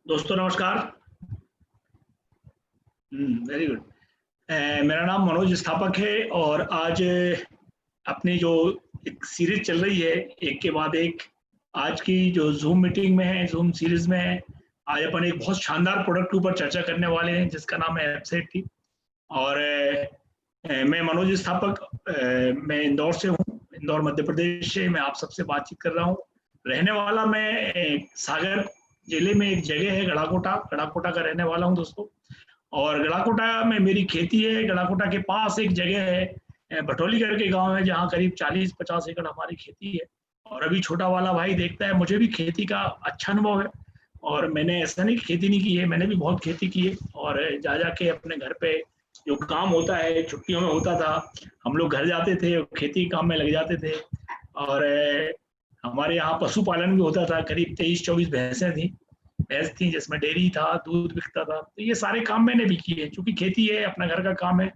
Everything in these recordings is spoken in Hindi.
दोस्तों नमस्कार। Very good. मेरा नाम मनोज स्थापक है और आज अपनी जो एक सीरीज चल रही है एक के बाद एक, आज की जो जूम मीटिंग में है, जूम सीरीज में है, आज अपन एक बहुत शानदार प्रोडक्ट के ऊपर चर्चा करने वाले हैं जिसका नाम है एपसेट टी। और मैं मनोज स्थापक, मैं इंदौर से हूँ, इंदौर मध्य प्रदेश से मैं आप सबसे बातचीत कर रहा हूँ। रहने वाला मैं सागर जिले में एक जगह है गड़ाकोटा, गड़ाकोटा का रहने वाला हूँ दोस्तों। और गड़ाकोटा में मेरी खेती है। गड़ाकोटा के पास एक जगह है भटोली करके गांव है जहाँ करीब 40-50 एकड़ हमारी खेती है। और अभी छोटा वाला भाई देखता है, मुझे भी खेती का अच्छा अनुभव है। और मैंने ऐसा नहीं कि खेती नहीं की है, मैंने भी बहुत खेती की है। और जा जाके अपने घर पे जो काम होता है छुट्टियों में होता था, हम लोग घर जाते थे और खेती काम में लग जाते थे। और हमारे यहाँ पशुपालन भी होता था, करीब 23-24 भैंसें थी, भैंस थी जिसमें डेयरी था, दूध बिकता था। तो ये सारे काम मैंने भी किए, क्योंकि खेती है, अपना घर का काम है।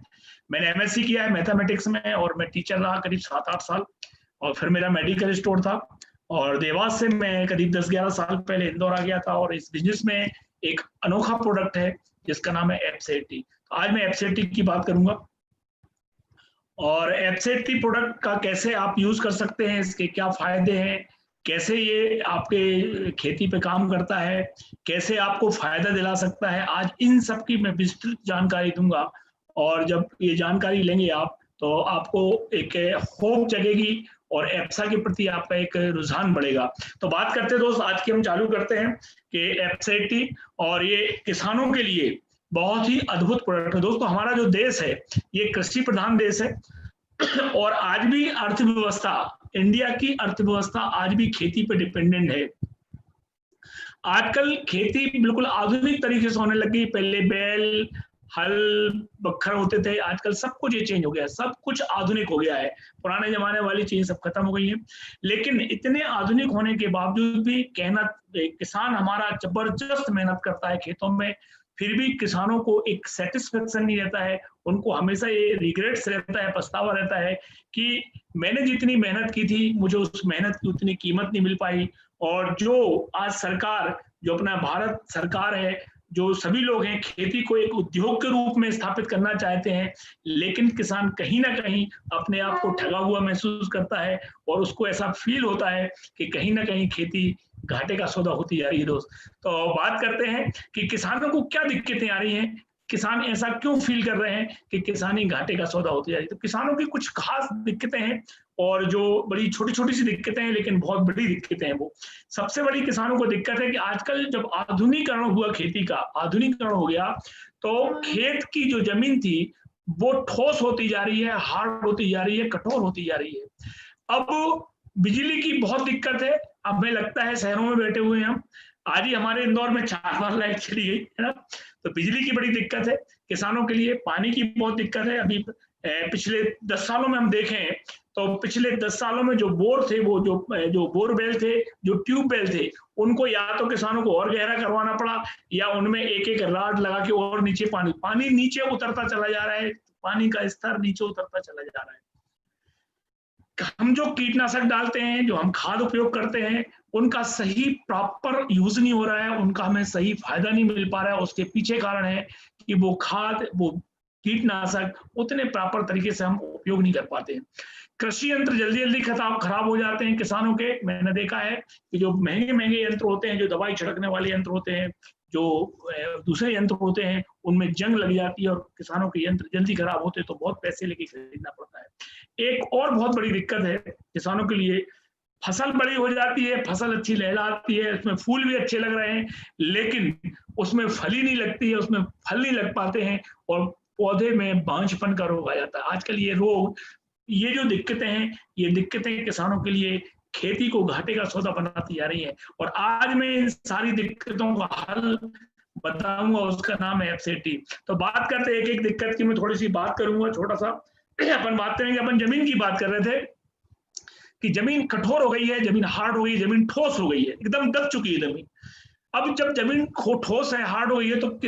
मैंने एमएससी किया है मैथमेटिक्स में और मैं टीचर रहा करीब 7-8 साल। और फिर मेरा मेडिकल स्टोर था और देवास से मैं करीब 10-11 साल पहले इंदौर आ गया था। और इस बिजनेस में एक अनोखा प्रोडक्ट है जिसका नाम है एपसेट टी। तो आज मैं एपसेट टी की बात करूंगा और एपसेट टी प्रोडक्ट का कैसे आप यूज कर सकते हैं, इसके क्या फायदे हैं, कैसे ये आपके खेती पे काम करता है, कैसे आपको फायदा दिला सकता है, आज इन सब की मैं विस्तृत जानकारी दूंगा। और जब ये जानकारी लेंगे आप तो आपको एक होप जगेगी और एप्सा के प्रति आपका एक रुझान बढ़ेगा। तो बात करते हैं दोस्त, आज की हम चालू करते हैं कि एपसेट टी और ये किसानों के लिए बहुत ही अद्भुत प्रोडक्ट है। दोस्तों हमारा जो देश है ये कृषि प्रधान देश है और आज भी अर्थव्यवस्था, इंडिया की अर्थव्यवस्था आज भी खेती पे डिपेंडेंट है। आजकल खेती बिल्कुल आधुनिक तरीके से होने लगी। पहले बैल हल बखर होते थे, आजकल सब कुछ ये चेंज हो गया है, सब कुछ आधुनिक हो गया है। पुराने जमाने वाली चीज सब खत्म हो गई है। लेकिन इतने आधुनिक होने के बावजूद भी कहना, किसान हमारा जबरदस्त मेहनत करता है खेतों में, फिर भी किसानों को एक सेटिस्फेक्शन नहीं रहता है। उनको हमेशा ये रिग्रेट्स रहता है, पछतावा रहता है कि मैंने जितनी मेहनत की थी मुझे उस मेहनत की उतनी कीमत नहीं मिल पाई। और जो आज सरकार, जो अपना भारत सरकार है, जो सभी लोग हैं, खेती को एक उद्योग के रूप में स्थापित करना चाहते हैं, लेकिन किसान कहीं ना कहीं अपने आप को ठगा हुआ महसूस करता है और उसको ऐसा फील होता है कि कहीं ना कहीं खेती घाटे का सौदा होती जा रही है दोस्त। तो बात करते हैं कि किसानों को क्या दिक्कतें आ रही हैं, किसान ऐसा क्यों फील कर रहे हैं कि किसानी घाटे का सौदा होती जा रही है। तो किसानों की कुछ खास दिक्कतें हैं और जो बड़ी छोटी छोटी सी दिक्कतें हैं लेकिन बहुत बड़ी दिक्कतें हैं। वो सबसे बड़ी किसानों को दिक्कत है कि आजकल जब आधुनिकीकरण हुआ, खेती का आधुनिकीकरण हो गया, तो खेत की जो जमीन थी वो ठोस होती जा रही है, हार्ड होती जा रही है, कठोर होती जा रही है। अब बिजली की बहुत दिक्कत है। अब हमें लगता है शहरों में बैठे हुए हैं हम, आज ही हमारे इंदौर में 4 बार लाइट चली गई है ना। तो बिजली की बड़ी दिक्कत है किसानों के लिए, पानी की बहुत दिक्कत है। अभी पिछले 10 सालों में हम देखें तो पिछले 10 सालों में जो बोर थे, वो जो बोरवेल थे, जो ट्यूबवेल थे, उनको या तो किसानों को और गहरा करवाना पड़ा या उनमें एक एक राड लगा के और नीचे पानी नीचे उतरता चला जा रहा है, पानी का स्तर नीचे उतरता चला जा रहा है। हम जो कीटनाशक डालते हैं, जो हम खाद उपयोग करते हैं, उनका सही प्रॉपर यूज नहीं हो रहा है, उनका हमें सही फायदा नहीं मिल पा रहा है। उसके पीछे कारण है कि वो खाद, वो कीटनाशक उतने प्रॉपर तरीके से हम उपयोग नहीं कर पाते हैं। कृषि यंत्र जल्दी जल्दी खराब हो जाते हैं किसानों के। मैंने देखा है कि जो महंगे महंगे यंत्र होते हैं, जो दवाई छिड़कने वाले यंत्र होते हैं, जो दूसरे यंत्र होते हैं, उनमें जंग लग जाती है और किसानों के यंत्र जल्दी खराब होते हैं तो बहुत पैसे लेके खरीदना पड़ता है। एक और बहुत बड़ी दिक्कत है किसानों के लिए, फसल बड़ी हो जाती है, फसल अच्छी लहलाती है, उसमें फूल भी अच्छे लग रहे हैं, लेकिन उसमें फली नहीं लगती है, उसमें फल नहीं लग पाते हैं और पौधे में बांझपन का रोग आ जाता है। आजकल ये रोग, ये जो दिक्कतें हैं, ये दिक्कतें किसानों के लिए खेती को घाटे का सौदा बनाती जा रही है। और आज मैं इन सारी दिक्कतों का हल बताऊंगा, उसका नाम है एपसेट टी। तो बात करते हैं एक एक दिक्कत की, मैं थोड़ी सी बात करूंगा छोटा सा। अपन बात करेंगे, अपन जमीन की बात कर रहे थे कि जमीन कठोर हो गई है, जमीन हार्ड हो गई है, जमीन ठोस हो गई है, एकदम दब चुकी है जमीन। अब जब जमीन ठोस है, हार्ड हो गई है, तो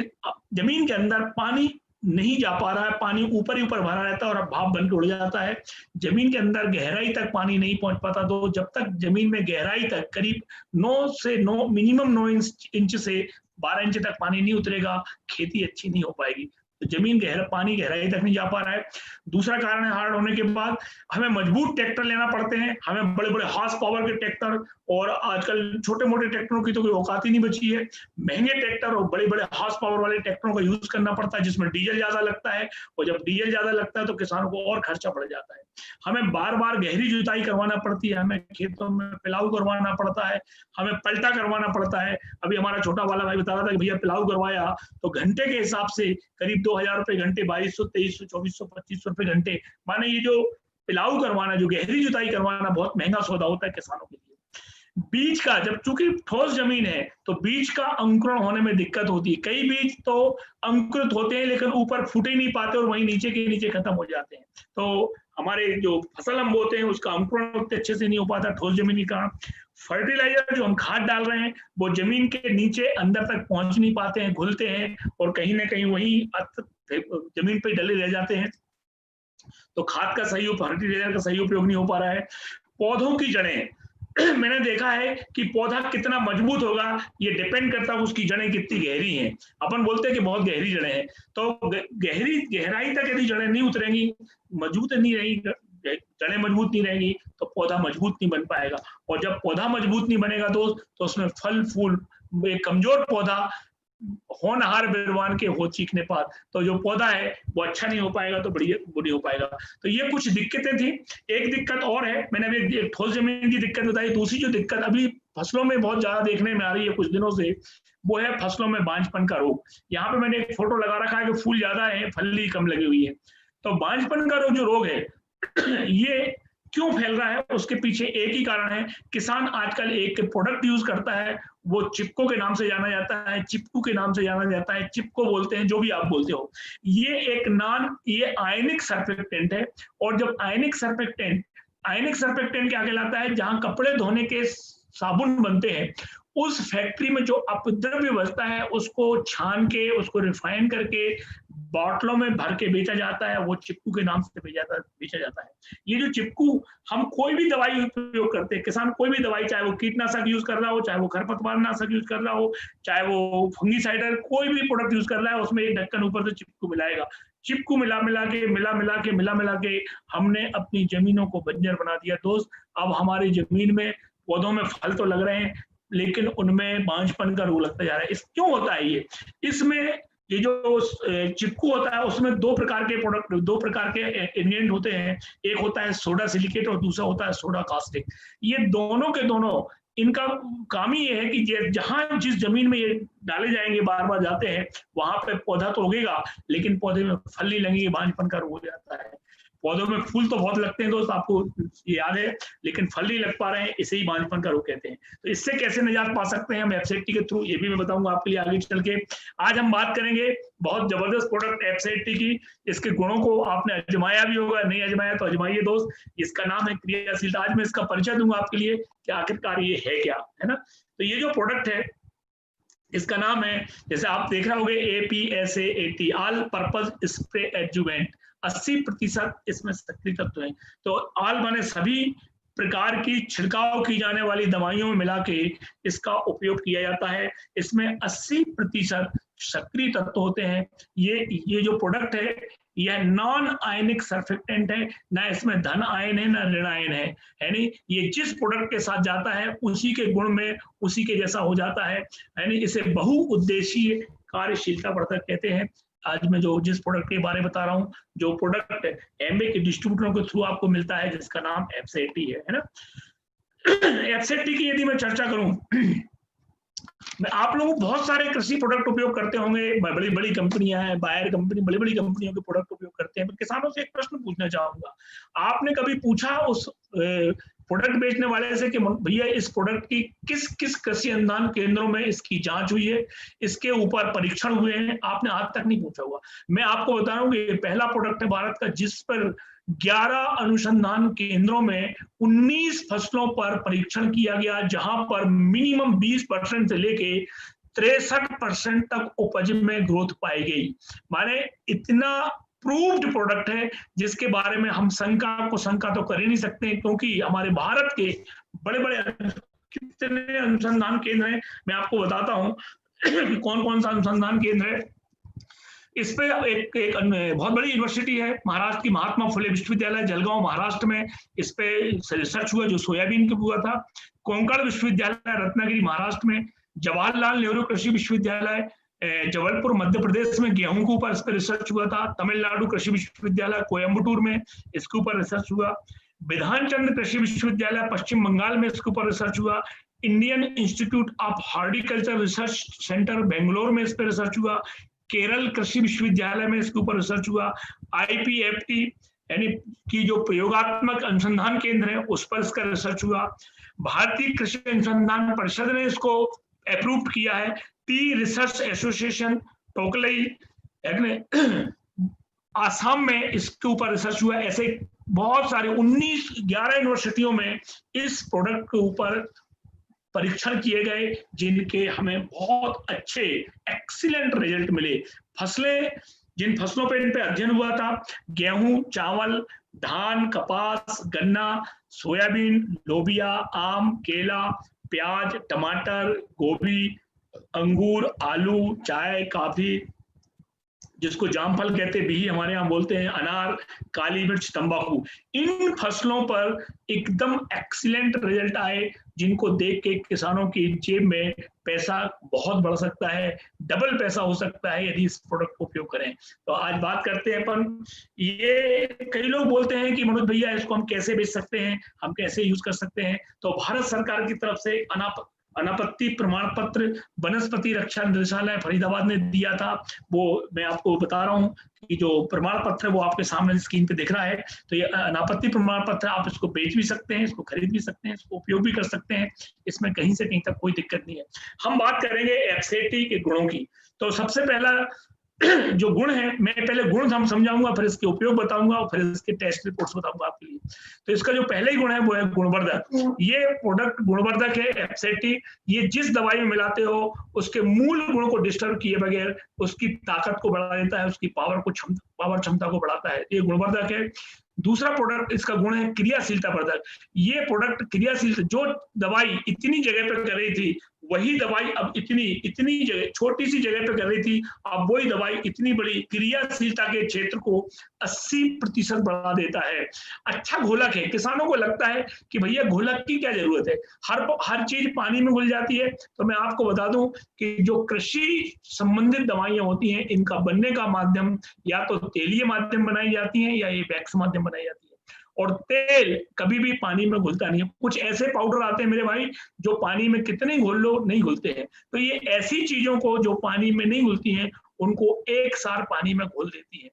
जमीन के अंदर पानी नहीं जा पा रहा है, पानी ऊपर ही ऊपर भरा रहता है और भाप बन के उड़ जाता है। जमीन के अंदर गहराई तक पानी नहीं पहुंच पाता। तो जब तक जमीन में गहराई तक करीब 9 से 9 मिनिमम 9 इंच से 12 इंच तक पानी नहीं उतरेगा, खेती अच्छी नहीं हो पाएगी। तो जमीन पानी गहराई तक नहीं जा पा रहा है। दूसरा कारण है हार्ड होने के बाद हमें मजबूत ट्रैक्टर लेना पड़ते हैं, हमें बड़े बड़े हॉर्स पावर के ट्रैक्टर, और आजकल छोटे मोटे ट्रैक्टरों की तो कोई औकात ही नहीं बची है। महंगे ट्रैक्टर और बड़े बड़े हॉर्स पावर वाले ट्रैक्टरों का यूज करना पड़ता है, जिसमें डीजल ज्यादा लगता है, और जब डीजल ज्यादा लगता है तो किसानों को और खर्चा बढ़ जाता है। हमें बार बार गहरी जुताई करवाना पड़ती है, हमें खेतों में पिलाव करवाना पड़ता है, हमें पलटा करवाना पड़ता है। अभी हमारा छोटा वाला भाई बता रहा था कि भैया पिलाव करवाया तो घंटे के हिसाब से करीब 2000 रुपए घंटे, 2200, 2300, 2400, 2500 रुपए घंटे। माने ये जो पिलाव करवाना, जो गहरी जुताई करवाना बहुत महंगा सौदा होता है किसानों के लिए। बीज का, जब चूंकि ठोस जमीन है तो बीज का अंकुरण होने में दिक्कत होती है। कई बीज तो अंकुरित होते हैं लेकिन ऊपर फूट ही नहीं पाते और वहीं नीचे के नीचे खत्म हो जाते हैं। तो हमारे जो फसल हम बोते हैं उसका अंकुरण उतने अच्छे से नहीं हो पाता ठोस जमीन के कारण। फर्टिलाइजर जो हम खाद डाल रहे हैं वो जमीन के नीचे अंदर तक पहुंच नहीं पाते हैं, घुलते हैं और कहीं ना कहीं वहीं जमीन पे डले रह जाते हैं। तो खाद का सही, फर्टिलाइजर का सही उपयोग नहीं हो पा रहा है। पौधों की जड़ें, मैंने देखा है कि पौधा कितना मजबूत होगा ये डिपेंड करता है उसकी जड़ें कितनी गहरी हैं। अपन बोलते हैं कि बहुत गहरी जड़ें हैं, तो गहराई तक यदि जड़ें नहीं उतरेंगी, मजबूत नहीं रहेगी, जड़ें मजबूत नहीं रहेगी तो पौधा मजबूत नहीं बन पाएगा। और जब पौधा मजबूत नहीं बनेगा तो उसमें फल फूल, एक कमजोर पौधा होनहार बिरवान के हो चीखने पात, तो जो पौधा है वो अच्छा नहीं हो पाएगा, तो बढ़िया वो नहीं हो पाएगा। तो ये कुछ दिक्कतें थी। एक दिक्कत और है, मैंने अभी एक ठोस जमीन की दिक्कत बताई। दूसरी जो दिक्कत अभी फसलों में बहुत ज्यादा देखने में आ रही है कुछ दिनों से, वो है फसलों में बांझपन का रोग। यहाँ पे मैंने एक फोटो लगा रखा है कि फूल ज्यादा है, फली कम लगी हुई है। तो बांझपन का जो रोग है ये क्यों फैल रहा है, उसके पीछे एक ही कारण है। किसान आजकल एक प्रोडक्ट यूज करता है, वो चिपको के नाम से जाना जाता है, चिपकू के नाम से जाना जाता है, चिपको बोलते हैं, जो भी आप बोलते हो। ये एक ये आयनिक सर्फेक्टेंट है। और जब आयनिक सर्फेक्टेंट क्या कहलाता है, जहां कपड़े धोने के साबुन बनते हैं उस फैक्ट्री में जो अपद्रव्य बचता है उसको छान के, उसको रिफाइन करके बॉटलों में भर के बेचा जाता है, वो चिपकू के नाम से बेचा जाता है। ये जो चिपकू, हम कोई भी दवाई उपयोग करते हैं, किसान कोई भी दवाई, चाहे वो कीटनाशक यूज कर रहा हो, चाहे वो खरपतवार नाशक यूज कर रहा हो, चाहे वो फंगीसाइड, कोई भी प्रोडक्ट यूज कर रहा है, उसमें एक ढक्कन ऊपर से चिपकू मिलाएगा। चिपकू मिला मिला के हमने अपनी जमीनों को बंजर बना दिया दोस्त। अब हमारी जमीन में पौधों में फल तो लग रहे हैं लेकिन उनमें बांझपन का रोग लगता जा रहा है। इस क्यों होता है ये? इसमें ये जो चिपकू होता है उसमें दो प्रकार के इंग्रेडिएंट होते हैं। एक होता है सोडा सिलिकेट और दूसरा होता है सोडा कास्टिक। ये दोनों के दोनों, इनका काम ही ये है कि जहां जिस जमीन में ये डाले जाएंगे, बार बार जाते हैं, वहां पे पौधा तो उगेगा लेकिन पौधे में फल नहीं लगेंगे, बांझपन का रोग हो जाता है। पौधों में फूल तो बहुत लगते हैं दोस्त, आपको याद है, लेकिन फल नहीं लग पा रहे हैं, इसे ही बांझपन का रोग कहते हैं। तो इससे कैसे निजात पा सकते हैं हम एफसेटी के थ्रू, ये भी मैं बताऊंगा आपके लिए आगे चल के। आज हम बात करेंगे बहुत जबरदस्त प्रोडक्ट एफसेटी की। इसके गुणों को आपने आजमाया भी होगा, नहीं आजमाया तो आजमाइए दोस्त। इसका नाम है क्रियाशीलता। आज मैं इसका परिचय दूंगा आपके लिए कि आखिरकार ये है क्या, है ना। तो ये जो प्रोडक्ट है इसका नाम है, जैसे आप देख रहे होंगे, APSAAT, all purpose spray adjuvant. 80% इसमें सक्रिय तत्व हैं। तो ऑल माने सभी प्रकार की छिड़काव की जाने वाली दवाइयों में मिला के इसका उपयोग किया जाता है। इसमें 80% सक्रिय तत्व होते हैं। ये जो प्रोडक्ट है यह नॉन आयनिक सर्फेक्टेंट है, ना इसमें धन आयन है ना ऋण आयन है, यानी ये जिस प्रोडक्ट के साथ जाता है उसी के गुण में उसी के जैसा हो जाता है, यानी इसे बहुउद्देशीय कार्यशीलता वर्धक कहते हैं। आज मैं जिस प्रोडक्ट के बारे में बता रहा हूँ, जो प्रोडक्ट एमबे के डिस्ट्रीब्यूटरों के थ्रू आपको मिलता है, जिसका नाम एफसेटी है ना। एफसेटी की यदि मैं चर्चा करूं, आप लोग बहुत सारे कृषि प्रोडक्ट उपयोग करते होंगे, बड़ी बड़ी कंपनियां हैं, बायर कंपनी बड़ी बड़ी कंपनियों के प्रोडक्ट उपयोग करते हैं। मैं किसानों से एक प्रश्न पूछना चाहूंगा, आपने कभी पूछा उस प्रोडक्ट बेचने वाले से कि भैया इस प्रोडक्ट की किस किस कृषि अनुसंधान केंद्रों में इसकी जांच हुई है, इसके ऊपर परीक्षण हुए हैं? आपने आज तक नहीं पूछा हुआ। मैं आपको बता रहा हूँ कि पहला प्रोडक्ट है भारत का जिस पर 11 अनुसंधान केंद्रों में 19 फसलों पर परीक्षण किया गया, जहां पर मिनिमम 20% से लेके 63% तक उपज में ग्रोथ पाई गई। माने इतना प्रूव्ड प्रोडक्ट है जिसके बारे में हम शंका तो कर ही नहीं सकते, क्योंकि हमारे भारत के बड़े बड़े कितने अनुसंधान केंद्र हैं। मैं आपको बताता हूं, कौन कौन सा अनुसंधान केंद्र है। इस पे एक बहुत बड़ी यूनिवर्सिटी है महाराष्ट्र की, महात्मा फुले विश्वविद्यालय जलगांव महाराष्ट्र में इस पे रिसर्च हुआ जो सोयाबीन के हुआ था। कोंकण विश्वविद्यालय रत्नागिरी महाराष्ट्र में, जवाहरलाल नेहरू कृषि विश्वविद्यालय जबलपुर मध्य प्रदेश में गेहूं के ऊपर इस पर रिसर्च हुआ था। तमिलनाडु कृषि विश्वविद्यालय कोयम्बटूर में इसके ऊपर रिसर्च हुआ। विधान चंद्र कृषि विश्वविद्यालय पश्चिम बंगाल में इसके ऊपर रिसर्च हुआ। Indian institute of horticulture research centre Bangalore में इस पर रिसर्च हुआ। केरल कृषि विश्वविद्यालय में इसके ऊपर रिसर्च हुआ। IPFT यानी कि जो प्रयोगात्मक अनुसंधान केंद्र है उस पर इसका रिसर्च हुआ। भारतीय कृषि अनुसंधान परिषद ने इसको अप्रूव किया है। टी रिसर्च एसोसिएशन टोकलई आसाम में इसके ऊपर रिसर्च हुआ। ऐसे बहुत सारे 11 यूनिवर्सिटियों में इस प्रोडक्ट के ऊपर परीक्षण किए गए जिनके हमें बहुत अच्छे एक्सीलेंट रिजल्ट मिले। फसलें, जिन फसलों पे इन पे अध्ययन हुआ था, गेहूं, चावल, धान, कपास, गन्ना, सोयाबीन, लोबिया, आम, केला, प्याज, टमाटर, गोभी, अंगूर, आलू, चाय, कॉफी, जिसको जामफल कहते भी हमारे यहाँ बोलते हैं, अनार, काली मिर्च, तंबाकू, इन फसलों पर एकदम एक्सीलेंट रिजल्ट आए जिनको देख के किसानों की जेब में पैसा बहुत बढ़ सकता है, डबल पैसा हो सकता है यदि इस प्रोडक्ट को उपयोग करें। तो आज बात करते हैं अपन, ये कई लोग बोलते हैं कि मनोज भैया इसको हम कैसे बेच सकते हैं, हम कैसे यूज कर सकते हैं। तो भारत सरकार की तरफ से अनापत्ति प्रमाण पत्र वनस्पति रक्षा निदेशालय फरीदाबाद ने दिया था, वो मैं आपको बता रहा हूँ कि जो प्रमाण पत्र है वो आपके सामने स्क्रीन पे दिख रहा है। तो ये अनापत्ति प्रमाण पत्र, आप इसको बेच भी सकते हैं, इसको खरीद भी सकते हैं, इसको उपयोग भी कर सकते हैं, इसमें कहीं से कहीं तक कोई दिक्कत नहीं है। हम बात करेंगे एफसेटी के गुणों की। तो सबसे पहला जो गुण है, मैं पहले गुण हम समझाऊंगा, फिर इसके उपयोग बताऊंगा और फिर इसके टेस्ट रिपोर्ट्स बताऊंगा आपके लिए। तो इसका जो पहले ही गुण है वो है गुणवर्धक। ये प्रोडक्ट गुणवर्धक है एफसेटी। ये जिस दवाई में मिलाते हो उसके मूल गुण को डिस्टर्ब किए बगैर उसकी ताकत को बढ़ा देता है, उसकी पावर क्षमता को बढ़ाता है, ये गुणवर्धक है। दूसरा प्रोडक्ट इसका गुण है क्रियाशीलता वर्धक। ये प्रोडक्ट क्रियाशील, जो दवाई इतनी जगह पर कर रही थी वही दवाई अब इतनी जगह, छोटी सी जगह पे कर रही थी, अब वही दवाई इतनी बड़ी क्रियाशीलता के क्षेत्र को 80% बढ़ा देता है। अच्छा घोलक है। किसानों को लगता है कि भैया घोलक की क्या जरूरत है, हर चीज पानी में घुल जाती है। तो मैं आपको बता दूं कि जो कृषि संबंधित दवाइयां होती हैं इनका बनने का माध्यम या तो तेलीय माध्यम बनाई जाती है या ये वैक्स माध्यम बनाई जाती है। और तेल कभी भी पानी में घुलता नहीं है। कुछ ऐसे पाउडर आते हैं मेरे भाई जो पानी में कितने घोल लो नहीं घुलते हैं। तो ये ऐसी चीजों को जो पानी में नहीं घुलती हैं उनको एक सार पानी में घोल देती है।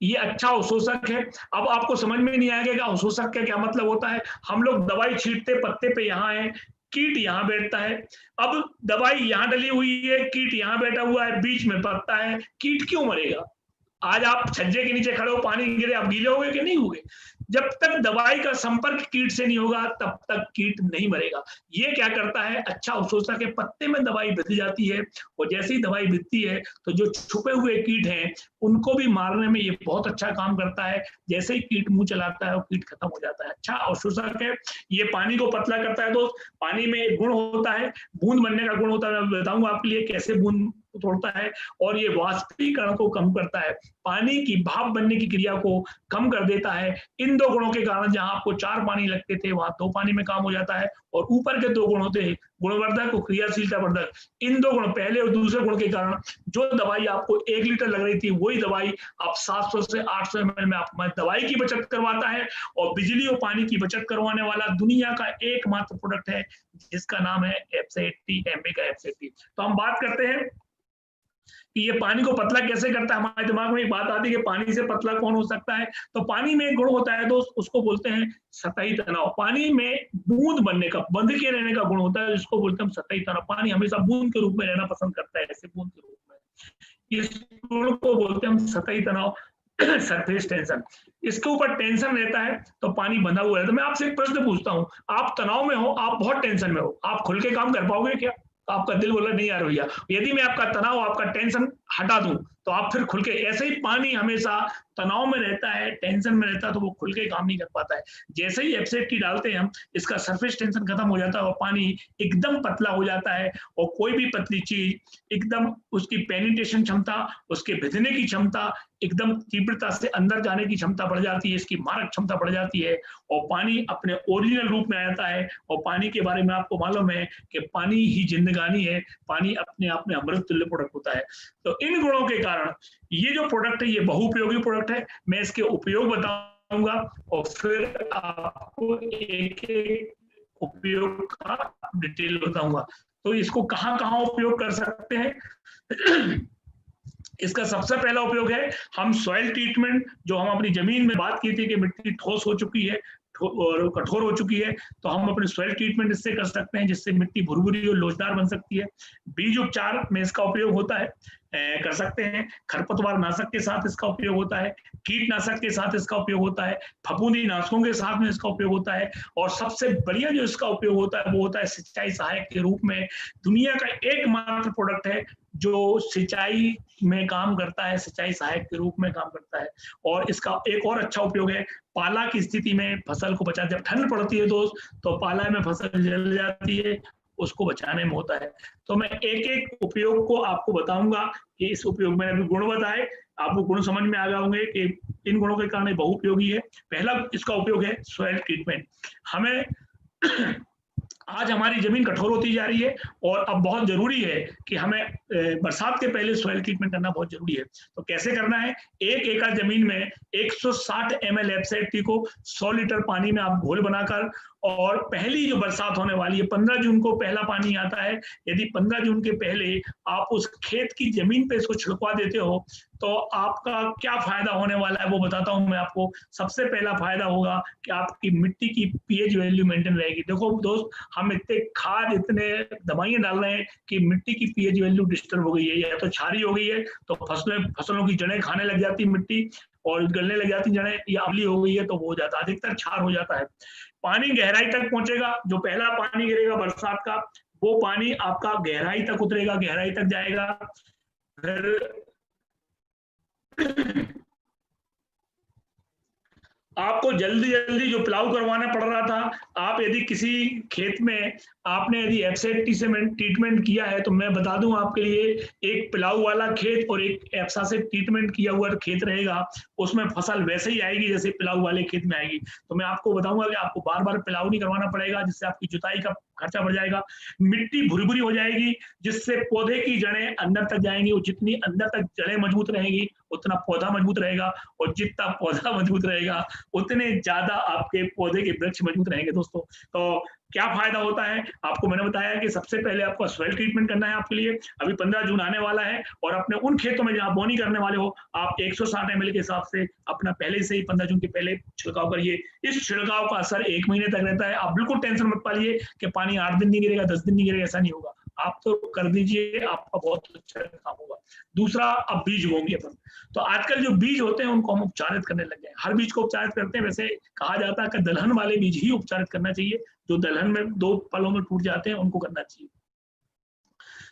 ये अच्छा अवशोषक है। अब आपको समझ में नहीं आएगा कि अवशोषक का क्या मतलब होता है। हम लोग दवाई छींटते, पत्ते पे यहाँ है, कीट यहाँ बैठता है। अब दवाई यहाँ डली हुई है, कीट यहाँ बैठा हुआ है, बीच में पत्ता है, कीट क्यों मरेगा? आज आप छज्जे के नीचे खड़े हो, पानी गिरे, आप गीले होगे कि नहीं होगे? जब तक दवाई का संपर्क कीट से नहीं होगा तब तक कीट नहीं मरेगा। ये क्या करता है, अच्छा अवशोषक के पत्ते में दवाई बिध जाती है और जैसे ही दवाई बिधती है तो जो छुपे हुए कीट हैं उनको भी मारने में ये बहुत अच्छा काम करता है। जैसे ही कीट मुंह चलाता है वो कीट खत्म हो जाता है। अच्छा अवशोषक है। ये पानी को पतला करता है। दोस्त, पानी में एक गुण होता है, बूंद बनने का गुण होता है। मैं बताऊंगा आपके लिए कैसे बूंद तोड़ता है। और ये वाष्पीकरण को कम करता है, पानी की भाप बनने की क्रिया को कम कर देता है। इन दो गुणों के कारण जहां आपको 4 पानी लगते थे वहां 2 पानी में काम हो जाता है। और ऊपर के 2 गुण होते हैं, गुणवर्धक और क्रियाशीलता वर्धक। इन 2 गुण, पहले और दूसरे गुण के कारण जो दवाई आपको 1 लीटर लग रही थी वही दवाई आप 700 से 800 ml में आपको दवाई की बचत करवाता है। और बिजली और पानी की बचत करवाने वाला दुनिया का एकमात्र प्रोडक्ट है जिसका नाम है एफसेटी, एमए का एफसेटी। तो हम बात करते हैं कि ये पानी को पतला कैसे करता है। हमारे दिमाग में एक बात आती है कि पानी से पतला कौन हो सकता है। तो पानी में एक गुण होता है दोस्त, उसको बोलते हैं सतही तनाव। पानी में बूंद बनने का, बंध के रहने का गुण होता है, जिसको बोलते हैं सतही तनाव। पानी हमेशा बूंद के रूप में रहना पसंद करता है, ऐसे बूंद के रूप में। इस गुण को बोलते हैं हम सतही तनाव, सरफेस टेंशन। इसके ऊपर टेंशन रहता है तो पानी बंधा हुआ है। तो मैं आपसे एक प्रश्न पूछता हूँ, आप तनाव में हो, आप बहुत टेंशन में हो, आप खुल के काम कर पाओगे क्या? आपका दिल बोला नहीं यार भैया। यदि मैं आपका तनाव, आपका टेंशन हटा दूं तो आप फिर खुल के, ऐसे ही पानी हमेशा तनाव में रहता है, टेंशन में रहता है, तो वो खुल के काम नहीं कर पाता है। जैसे ही एफ डालते हैं हम, इसका सरफेस टेंशन खत्म हो जाता है और पानी एकदम पतला हो जाता है, और कोई भी पतली चीज एकदम उसकी पेनिट्रेशन क्षमता, उसके भिदने की क्षमता, एकदम तीव्रता से अंदर जाने की क्षमता बढ़ जाती है, इसकी मारक क्षमता बढ़ जाती है, और पानी अपने ओरिजिनल रूप में आ जाता है। और पानी के बारे में आपको मालूम है कि पानी ही जिंदगानी है, पानी अपने आप में अमृत तुल्य प्रोडक्ट होता है। तो इन गुणों के कारण ये जो प्रोडक्ट है, ये बहुउपयोगी प्रोडक्ट है। मैं इसके उपयोग बताऊंगा और फिर आपको एक एक उपयोग का डिटेल बताऊंगा। तो इसको कहाँ कहाँ उपयोग कर सकते हैं? इसका सबसे पहला उपयोग है, हम सॉइल ट्रीटमेंट, जो हम अपनी जमीन में बात की थी कि मिट्टी ठोस हो चुकी है और कठोर हो चुकी है, तो हम अपने सॉइल ट्रीटमेंट इससे कर सकते हैं, जिससे मिट्टी भुरभुरी और लोचदार बन सकती है। बीज उपचार में इसका उपयोग होता है, कर सकते हैं। खरपतवार नाशक के साथ इसका उपयोग होता है, कीटनाशक के साथ इसका उपयोग होता है, फफूंदी नाशकों के साथ में इसका उपयोग होता है, और सबसे बढ़िया जो इसका उपयोग होता है वो होता है सिंचाई सहायक के रूप में। दुनिया का एकमात्र प्रोडक्ट है जो सिंचाई में काम करता है, सिंचाई सहायक के रूप में काम करता है। और इसका एक और अच्छा उपयोग है, पाला की स्थिति में फसल को बचा, जब ठंड पड़ती है दोस्त, तो पाला में फसल जल जाती है, उसको बचाने में होता है। तो मैं एक एक उपयोग को आपको बताऊंगा कि इस उपयोग में अभी गुण बताए, आपको गुण समझ में आ गए होंगे कि इन गुणों के कारण बहुउपयोगी है। पहला इसका उपयोग है सॉइल ट्रीटमेंट। हमें आज हमारी जमीन कठोर होती जा रही है, और अब बहुत जरूरी है कि हमें बरसात के पहले सॉइल ट्रीटमेंट करना बहुत जरूरी है। तो कैसे करना है? 1 एकड़ जमीन में 160 ml एफसेटी को 100 लीटर पानी में आप घोल बनाकर, और पहली जो बरसात होने वाली है 15 जून को पहला पानी आता है, यदि 15 जून के पहले आप उस खेत की जमीन पे इसको छिड़कवा देते हो, तो आपका क्या फायदा होने वाला है वो बताता हूं मैं आपको। सबसे पहला फायदा होगा कि आपकी मिट्टी की पीएच वैल्यू मेंटेन रहेगी। देखो दोस्त, हम इतने खाद, इतने दवाइयां डाल रहे हैं कि मिट्टी की पीएच वैल्यू डिस्टर्ब हो गई है, या तो क्षारीय हो गई है, तो फसलों की जड़ें खाने लग जाती मिट्टी, और गलने लग जाती जड़ें, या अम्ली हो गई है तो वो हो जाता है, अधिकतर क्षार हो जाता है। पानी गहराई तक पहुंचेगा, जो पहला पानी गिरेगा बरसात का, वो पानी आपका गहराई तक उतरेगा, गहराई तक जाएगा। फिर आपको जल्दी जल्दी जो प्लाव करवाना पड़ रहा था, आप यदि किसी खेत में आपने यदि एफसेटी से ट्रीटमेंट किया है, तो मैं बता दूं आपके लिए, एक प्लाव वाला खेत और एक एफसा से ट्रीटमेंट किया हुआ खेत रहेगा, उसमें फसल वैसे ही आएगी जैसे प्लाव वाले खेत में आएगी। तो मैं आपको बताऊंगा कि आपको बार बार प्लाव नहीं करवाना पड़ेगा, जिससे आपकी जुताई का खर्चा बढ़ जाएगा। मिट्टी भुरभुरी हो जाएगी, जिससे पौधे की जड़ें अंदर तक जाएंगी, और जितनी अंदर तक जड़ें मजबूत रहेंगी उतना पौधा मजबूत रहेगा, और जितना पौधा मजबूत रहेगा उतने ज्यादा आपके पौधे के वृक्ष मजबूत रहेंगे दोस्तों। तो क्या फायदा होता है? आपको मैंने बताया कि सबसे पहले आपको सॉइल ट्रीटमेंट करना है आपके लिए। अभी 15 जून आने वाला है, और अपने उन खेतों में जहां बोनी करने वाले हो, आप 160 ml के हिसाब से अपना पहले से ही 15 जून के पहले छिड़काव करिए। इस छिड़काव का असर 1 महीने तक रहता है। आप बिल्कुल टेंशन मत पालिए कि पानी 8 दिन नहीं गिरेगा, 10 दिन नहीं गिरेगा, ऐसा नहीं होगा। आप तो कर दीजिए, आपका बहुत अच्छा काम होगा। दूसरा, अब बीज बोएंगे अपन। तो आजकल जो बीज होते हैं उनको हम उपचारित करने लग गए। हर बीज को उपचारित करते हैं। वैसे कहा जाता है कि दलहन वाले बीज ही उपचारित करना चाहिए, जो दलहन में 2 पलों में टूट जाते हैं उनको करना चाहिए।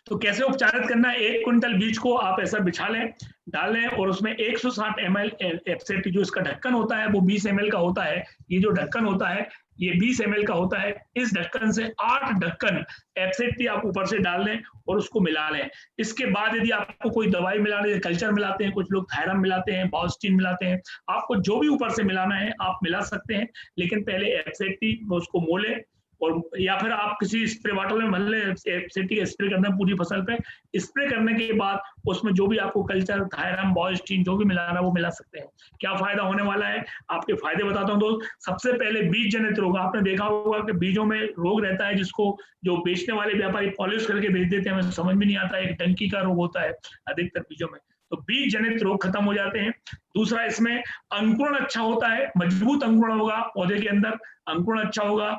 तो कैसे उपचारित करना है? 1 क्विंटल बीज को आप ऐसा बिछा लें, डालें, और उसमें 160 ml एफसेटी, जो इसका ढक्कन होता है वो 20 ml का होता है। ये जो ढक्कन होता है ये 20 ml का होता है। इस ढक्कन से 8 ढक्कन एफसेटी आप ऊपर से डाल लें और उसको मिला लें। इसके बाद यदि आपको कोई दवाई मिलाने, कल्चर मिलाते हैं, कुछ लोग थायरम मिलाते हैं, बाउस्टीन मिलाते हैं, आपको जो भी ऊपर से मिलाना है आप मिला सकते हैं, लेकिन पहले एफसेटी उसको मोलें, और या फिर आप किसी स्प्रे बॉटल में भर लें, एफसेटी का स्प्रे करना है पूरी फसल पे। स्प्रे करने के बाद उसमें जो भी आपको कल्चर, थायरम, बाउस्टीन जो भी मिलाना वो मिला सकते हैं। क्या फायदा होने वाला है? आपके फायदे बताता हूँ दोस्त। सबसे पहले बीज जनित रोग, आपने देखा होगा कि बीजों में रोग रहता है, जिसको जो बेचने वाले व्यापारी पॉलिश करके बेच देते हैं, हमें समझ में नहीं आता है, एक डंकी का रोग होता है अधिकतर बीजों में। तो बीज जनित रोग खत्म हो जाते हैं। दूसरा, इसमें अंकुरण अच्छा होता है, मजबूत अंकुरण होगा पौधे के अंदर, अंकुरण अच्छा होगा।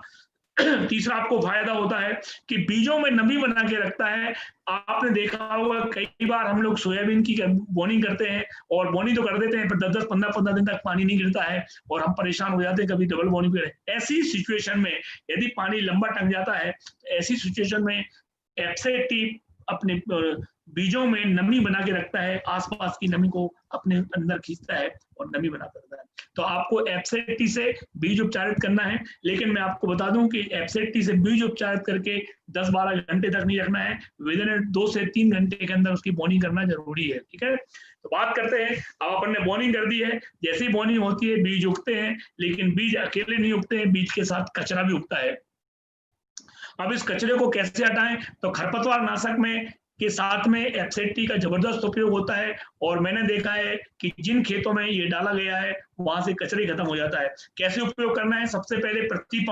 तीसरा आपको फायदा होता है कि बीजों में नमी बना के रखता है। आपने देखा होगा कई बार हम लोग सोयाबीन की बोनी करते हैं, और बोनी तो कर देते हैं, पर 10-10, 15-15 दिन तक पानी नहीं गिरता है, और हम परेशान हो जाते हैं, कभी डबल बोनी करें। ऐसी सिचुएशन में यदि पानी लंबा टंग जाता है, तो ऐसी सिचुएशन में एफसेटी अपने बीजों में नमी बना के रखता है, आसपास की नमी को अपने अंदर खींचता है और नमी बना करता है। तो आपको एफसेटी से बीज उपचारित करना है, लेकिन मैं आपको बता दूं कि एफसेटी से बीज उपचारित करके 10-12 घंटे तक नहीं रखना है, विदिन 2 से 3 घंटे के अंदर उसकी बोनिंग करना जरूरी है। ठीक है, तो बात करते हैं, अब अपन ने बोनिंग कर दी है, जैसी बोनिंग होती है बीज उगते हैं, लेकिन बीज अकेले नहीं उगते हैं, बीज के साथ कचरा भी उगता है। अब इस कचरे को कैसे हटाएं, तो खरपतवार नाशक में के साथ में एफसेटी का जबरदस्त उपयोग होता है, और मैंने देखा है कि जिन खेतों में ये डाला गया है वहां से कचरे खत्म हो जाता है। कैसे उपयोग करना है, सबसे पहले प्रति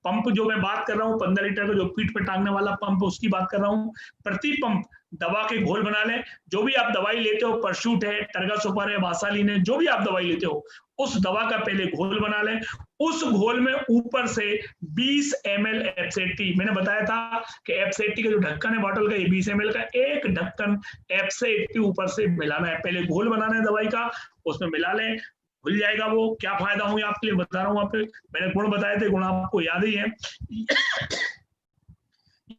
पंप जो मैं बात कर रहा हूँ 15 लीटर का जो पीठ पे टांगने वाला पंप, उसकी बात कर रहा हूँ। प्रति पंप दवा के घोल बना लें, जो भी आप दवाई लेते हो, परशूट है, टर्गा सुपर है, वासालिन है, जो भी आप दवाई लेते हो उस दवा का पहले घोल बना लें। उस घोल में ऊपर से 20 ml एफसेटी, मैंने बताया था कि एफसेटी का जो ढक्कन है बॉटल का, ये 20 ml का एक ढक्कन एफसेटी ऊपर से मिलाना है। पहले घोल बनाना है दवाई का, उसमें मिला लें, खुल जाएगा वो। क्या फायदा होंगे आपके लिए बता रहा हूँ आपको, मैंने गुण बताए थे, गुण आपको याद ही है।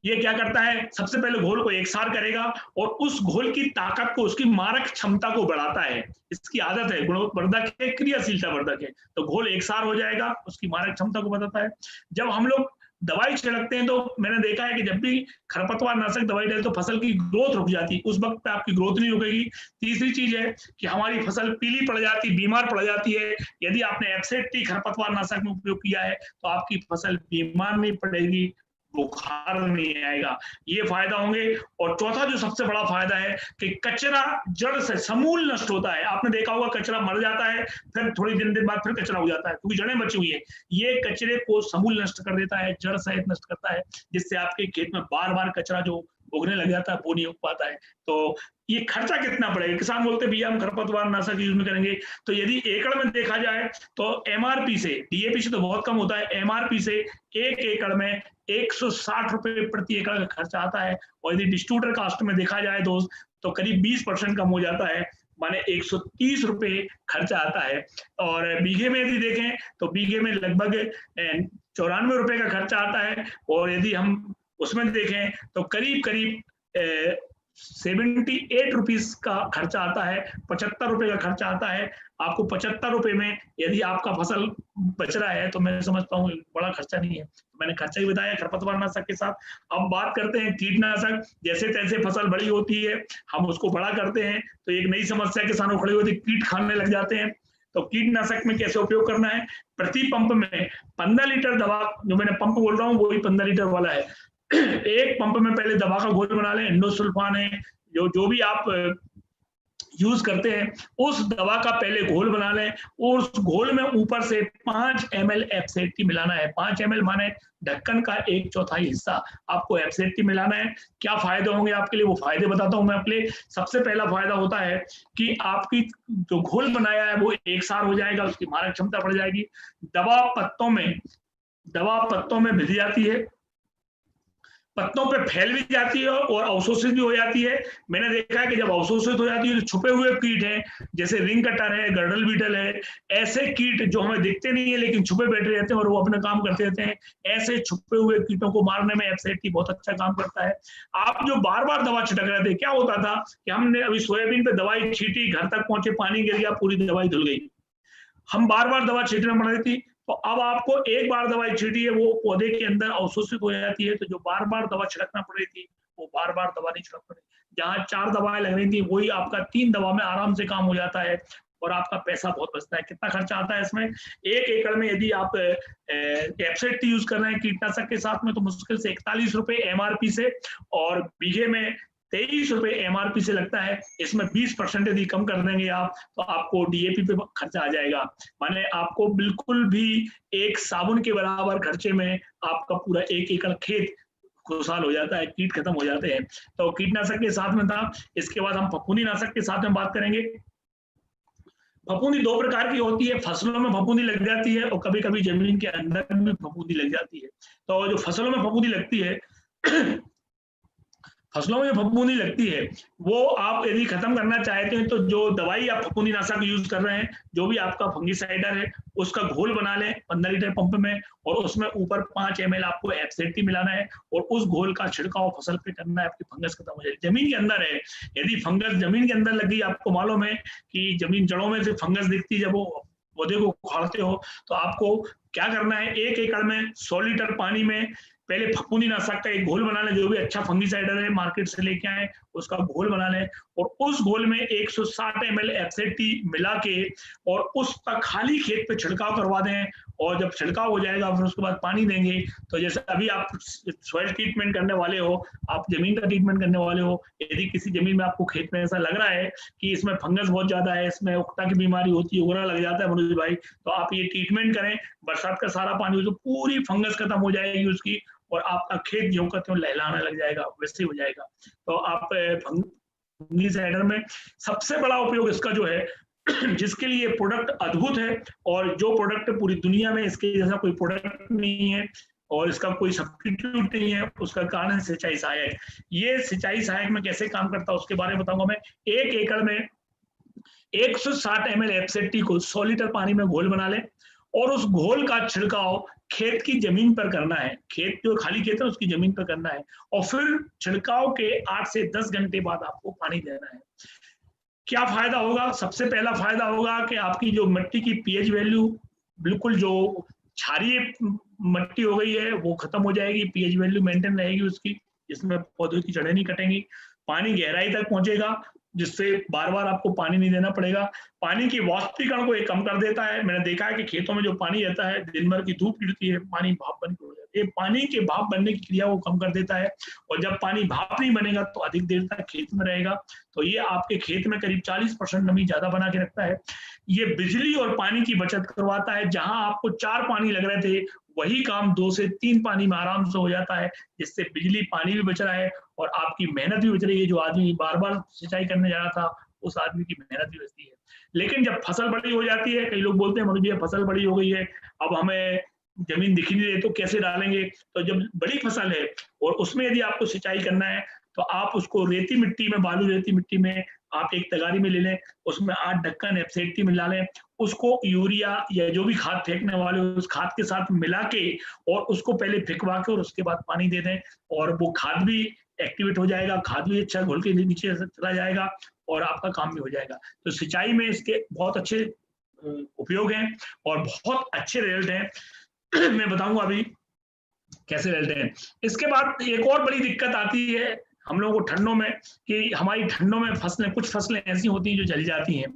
ये क्या करता है, सबसे पहले घोल को एकसार करेगा और उस घोल की ताकत को, उसकी मारक क्षमता को बढ़ाता है। इसकी आदत है, गुणवर्धक है, क्रियाशीलता वर्धक है, तो घोल एकसार हो जाएगा, उसकी मारक क्षमता को बढ़ाता है। जब हम लोग दवाई छिड़कते हैं तो मैंने देखा है कि जब भी खरपतवार नाशक दवाई डाले तो फसल की ग्रोथ रुक जाती है, उस वक्त पे आपकी ग्रोथ नहीं रुकेगी। तीसरी चीज है कि हमारी फसल पीली पड़ जाती, बीमार पड़ जाती है। यदि आपने एफसेटी खरपतवार नाशक में उपयोग किया है तो आपकी फसल बीमार नहीं पड़ेगी, बुखार नहीं आएगा, ये फायदा होंगे। और चौथा जो सबसे बड़ा फायदा है कि कचरा जड़ से समूल नष्ट होता है। आपने देखा होगा कचरा मर जाता है, फिर थोड़ी दिन बाद फिर कचरा हो जाता है, क्योंकि जड़ें बची हुई है। ये कचरे को समूल नष्ट कर देता है, जड़ सहित नष्ट करता है, जिससे आपके खेत में बार बार कचरा जो उगने लग जाता है वो नहीं उग पाता है। तो ये खर्चा कितना पड़ेगा, किसान बोलते भैया हम खरपतवार नाशक यूज में करेंगे, तो यदि एकड़ में देखा जाए तो एमआरपी से, डीएपी से तो बहुत कम होता है, एमआरपी से 1 एकड़ में 160 रुपए प्रति एकड़ का खर्चा आता है। और यदि डिस्ट्रीब्यूटर कास्ट में देखा जाए दोस्त, तो करीब 20% कम हो जाता है, माने 130 रुपए खर्चा आता है। और बीघे में यदि देखें तो बीघे में लगभग 94 रुपए का खर्चा आता है। और यदि हम उसमें देखें तो करीब करीब 78 रुपीज का खर्चा आता है, 75 रुपए का खर्चा आता है। आपको 75 रुपए में यदि आपका फसल बच रहा है तो मैं समझता हूँ बड़ा खर्चा नहीं है। मैंने खर्चा ही बताया खरपतवार नाशक के साथ। अब बात करते हैं कीटनाशक। जैसे तैसे फसल बड़ी होती है, हम उसको बड़ा करते हैं तो एक नई समस्या किसानों खड़ी होती है, कीट खाने लग जाते हैं। तो कीटनाशक में कैसे उपयोग करना है, प्रति पंप में 15 लीटर दवा, जो मैंने पंप बोल रहा हूँ वही 15 लीटर वाला है। एक पंप में पहले दवा का घोल बना लें, इंडोसल्फान है, जो भी आप यूज करते हैं, उस दवा का पहले घोल बना लें और उस घोल में ऊपर से 5 ml एफसेटी मिलाना है। 5 ml माने ढक्कन का 1/4 हिस्सा आपको एफसेटी मिलाना है। क्या फायदे होंगे आपके लिए, वो फायदे बताता हूं मैं आपके लिए। सबसे पहला फायदा होता है कि आपकी जो घोल बनाया है वो एकसार हो जाएगा, उसकी मारक क्षमता बढ़ जाएगी। दवा पत्तों में भिज जाती है, पत्तों पे फैल भी जाती है और अवशोषित भी हो जाती है। मैंने देखा है कि जब अवशोषित हो जाती है तो छुपे हुए कीट हैं, जैसे रिंग कटर है, गर्डल बीटल है, ऐसे कीट जो हमें दिखते नहीं है लेकिन छुपे बैठे रहते हैं और वो अपना काम करते रहते हैं, ऐसे छुपे हुए कीटों को मारने में एफसेटी बहुत अच्छा काम करता है। आप जो बार बार दवा छिड़क रहे थे, क्या होता था कि हमने अभी सोयाबीन पे दवाई छीटी, घर तक पहुंचे, पानी गिर गया, पूरी दवाई धुल गई, हम बार बार दवा छीटने पड़ रही थी। तो अब आपको एक बार दवाई छीटी है, वो पौधे के अंदर अवशोषित हो जाती है, तो जो बार बार दवा छिड़कना पड़ रही थी वो बार बार दवा नहीं छिड़क पड़ी। जहां 4 दवाएं लग रही थी वही आपका 3 दवा में आराम से काम हो जाता है और आपका पैसा बहुत बचता है। कितना खर्चा आता है इसमें, 1 एकड़ में यदि आप एफसेटी यूज कर रहे हैं कीटनाशक के साथ में तो मुश्किल से 41 रुपए एमआरपी से, और बीघे में 23 रुपए एमआरपी से लगता है। इसमें 20% यदि कम कर देंगे आप तो आपको डीएपी पे खर्चा आ जाएगा, माने आपको बिल्कुल भी एक साबुन के बराबर खर्चे में आपका पूरा 1 एकड़ खेत खुशहाल हो जाता है, कीट खत्म हो जाते हैं। तो कीटनाशक के साथ में था। इसके बाद हम फफूंदी नाशक के साथ में बात करेंगे। फफूंदी 2 प्रकार की होती है, फसलों में फफूंदी लग जाती है और कभी कभी जमीन के अंदर भी फफूंदी लग जाती है। तो जो फसलों में फफूंदी लगती है फसलों में जो फफूंदी लगती है वो आप यदि खत्म करना चाहते हैं तो जो दवाई आप फफूंदी नाशक यूज कर रहे हैं, जो भी आपका फंगिसाइडर है, उसका घोल बना लें 15 लीटर पंप में, और उसमें ऊपर 5 ml आपको एफसेटी मिलाना है और उस घोल का छिड़काव फसल पे करना है। आपकी फंगस खत्म हो जाएगी। जमीन के अंदर है, यदि फंगस जमीन के अंदर लगी, आपको मालूम है कि जमीन जड़ों में से फंगस दिखती है, जब वो पौधे को उखाड़ते हो तो आपको क्या करना है, 1 एकड़ में 100 लीटर पानी में पहले फफूंदी नाशक का एक घोल बना लें, जो भी अच्छा फंगिसाइडर है मार्केट से लेके आए उसका घोल बना लें, और उस घोल में 160 ml एफसेटी मिला के और उसका खाली खेत पे छिड़काव करवा दें। और जब छिड़काव हो जाएगा फिर उसके बाद पानी देंगे। तो जैसे अभी आप सॉइल ट्रीटमेंट करने वाले हो, आप जमीन का ट्रीटमेंट करने वाले हो, यदि किसी जमीन में आपको खेत में ऐसा लग रहा है कि इसमें फंगस बहुत ज्यादा है, इसमें उकटा की बीमारी होती है, उगरा लग जाता है मनोज भाई, तो आप ये ट्रीटमेंट करें, बरसात का सारा पानी तो पूरी फंगस खत्म हो जाएगी उसकी, और आपका खेत जो कहते हैं लहलाने लग जाएगा, वैसे हो जाएगा। तो आप फंगिसाइडर में सबसे बड़ा उपयोग इसका जो है, जिसके लिए प्रोडक्ट अद्भुत है, और जो प्रोडक्ट पूरी दुनिया में इसके जैसा कोई प्रोडक्ट नहीं है और इसका कोई सब्स्टिट्यूट नहीं है, उसका कारण है सिंचाई सहायक। ये सिंचाई सहायक में कैसे काम करता है उसके बारे में बताऊंगा मैं। 1 एकड़ में 160 ml एफसेटी को 100 लीटर पानी में घोल बना लें और उस घोल का छिड़काव खेत की जमीन पर करना है, खेत जो खाली खेत है उसकी जमीन पर करना है, और फिर छिड़काव के 8 से 10 घंटे बाद आपको पानी देना है। क्या फायदा होगा? सबसे पहला फायदा होगा कि आपकी जो मिट्टी की पीएच वैल्यू, बिल्कुल जो क्षारीय मिट्टी हो गई है वो खत्म हो जाएगी, पीएच वैल्यू मेंटेन रहेगी उसकी, जिसमें पौधों की जड़ें नहीं कटेंगी, पानी गहराई तक पहुंचेगा, जिससे बार बार आपको पानी नहीं देना पड़ेगा। पानी की वाष्पीकरण को ये कम कर देता है। मैंने देखा है कि खेतों में जो पानी रहता है, दिन भर की धूप गिरती है, पानी भाप बन के हो जाता है, ये पानी के भाप बनने की क्रिया को कम कर देता है, और जब पानी भाप नहीं बनेगा तो अधिक देर तक खेत में रहेगा, तो ये आपके खेत में करीब 40% नमी ज्यादा बना के रखता है। ये बिजली और पानी की बचत करवाता है, जहां आपको 4 पानी लग रहे थे वही काम 2 से 3 पानी में आराम से हो जाता है, जिससे बिजली पानी भी बच रहा है और आपकी मेहनत भी बच रही है। जो आदमी बार बार सिंचाई करने जा रहा था उस आदमी की मेहनत भी बचती है। लेकिन जब फसल बड़ी हो जाती है, कई लोग बोलते हैं मनोज जी फसल बड़ी हो गई है, अब हमें जमीन दिख नहीं रही तो कैसे डालेंगे, तो जब बड़ी फसल है और उसमें यदि आपको सिंचाई करना है तो आप उसको रेती मिट्टी में, बालू रेती मिट्टी में आप एक तगारी में ले लें, उसमें 8 ढक्कन एफसेटी मिला लें, उसको यूरिया या जो भी खाद फेंकने वाले उस खाद के साथ मिला के और उसको पहले फेंकवा के और उसके बाद पानी दे दें, और वो खाद भी एक्टिवेट हो जाएगा, खाद भी अच्छा घोल के नीचे चला जाएगा और आपका काम भी हो जाएगा। तो सिंचाई में इसके बहुत अच्छे उपयोग हैं और बहुत अच्छे रिजल्ट हैं। मैं बताऊंगा अभी कैसे रिजल्ट हैं। इसके बाद एक और बड़ी दिक्कत आती है हम लोगों को ठंडों में, कि हमारी ठंडों में फसलें, कुछ फसलें ऐसी होती हैं जो जल जाती हैं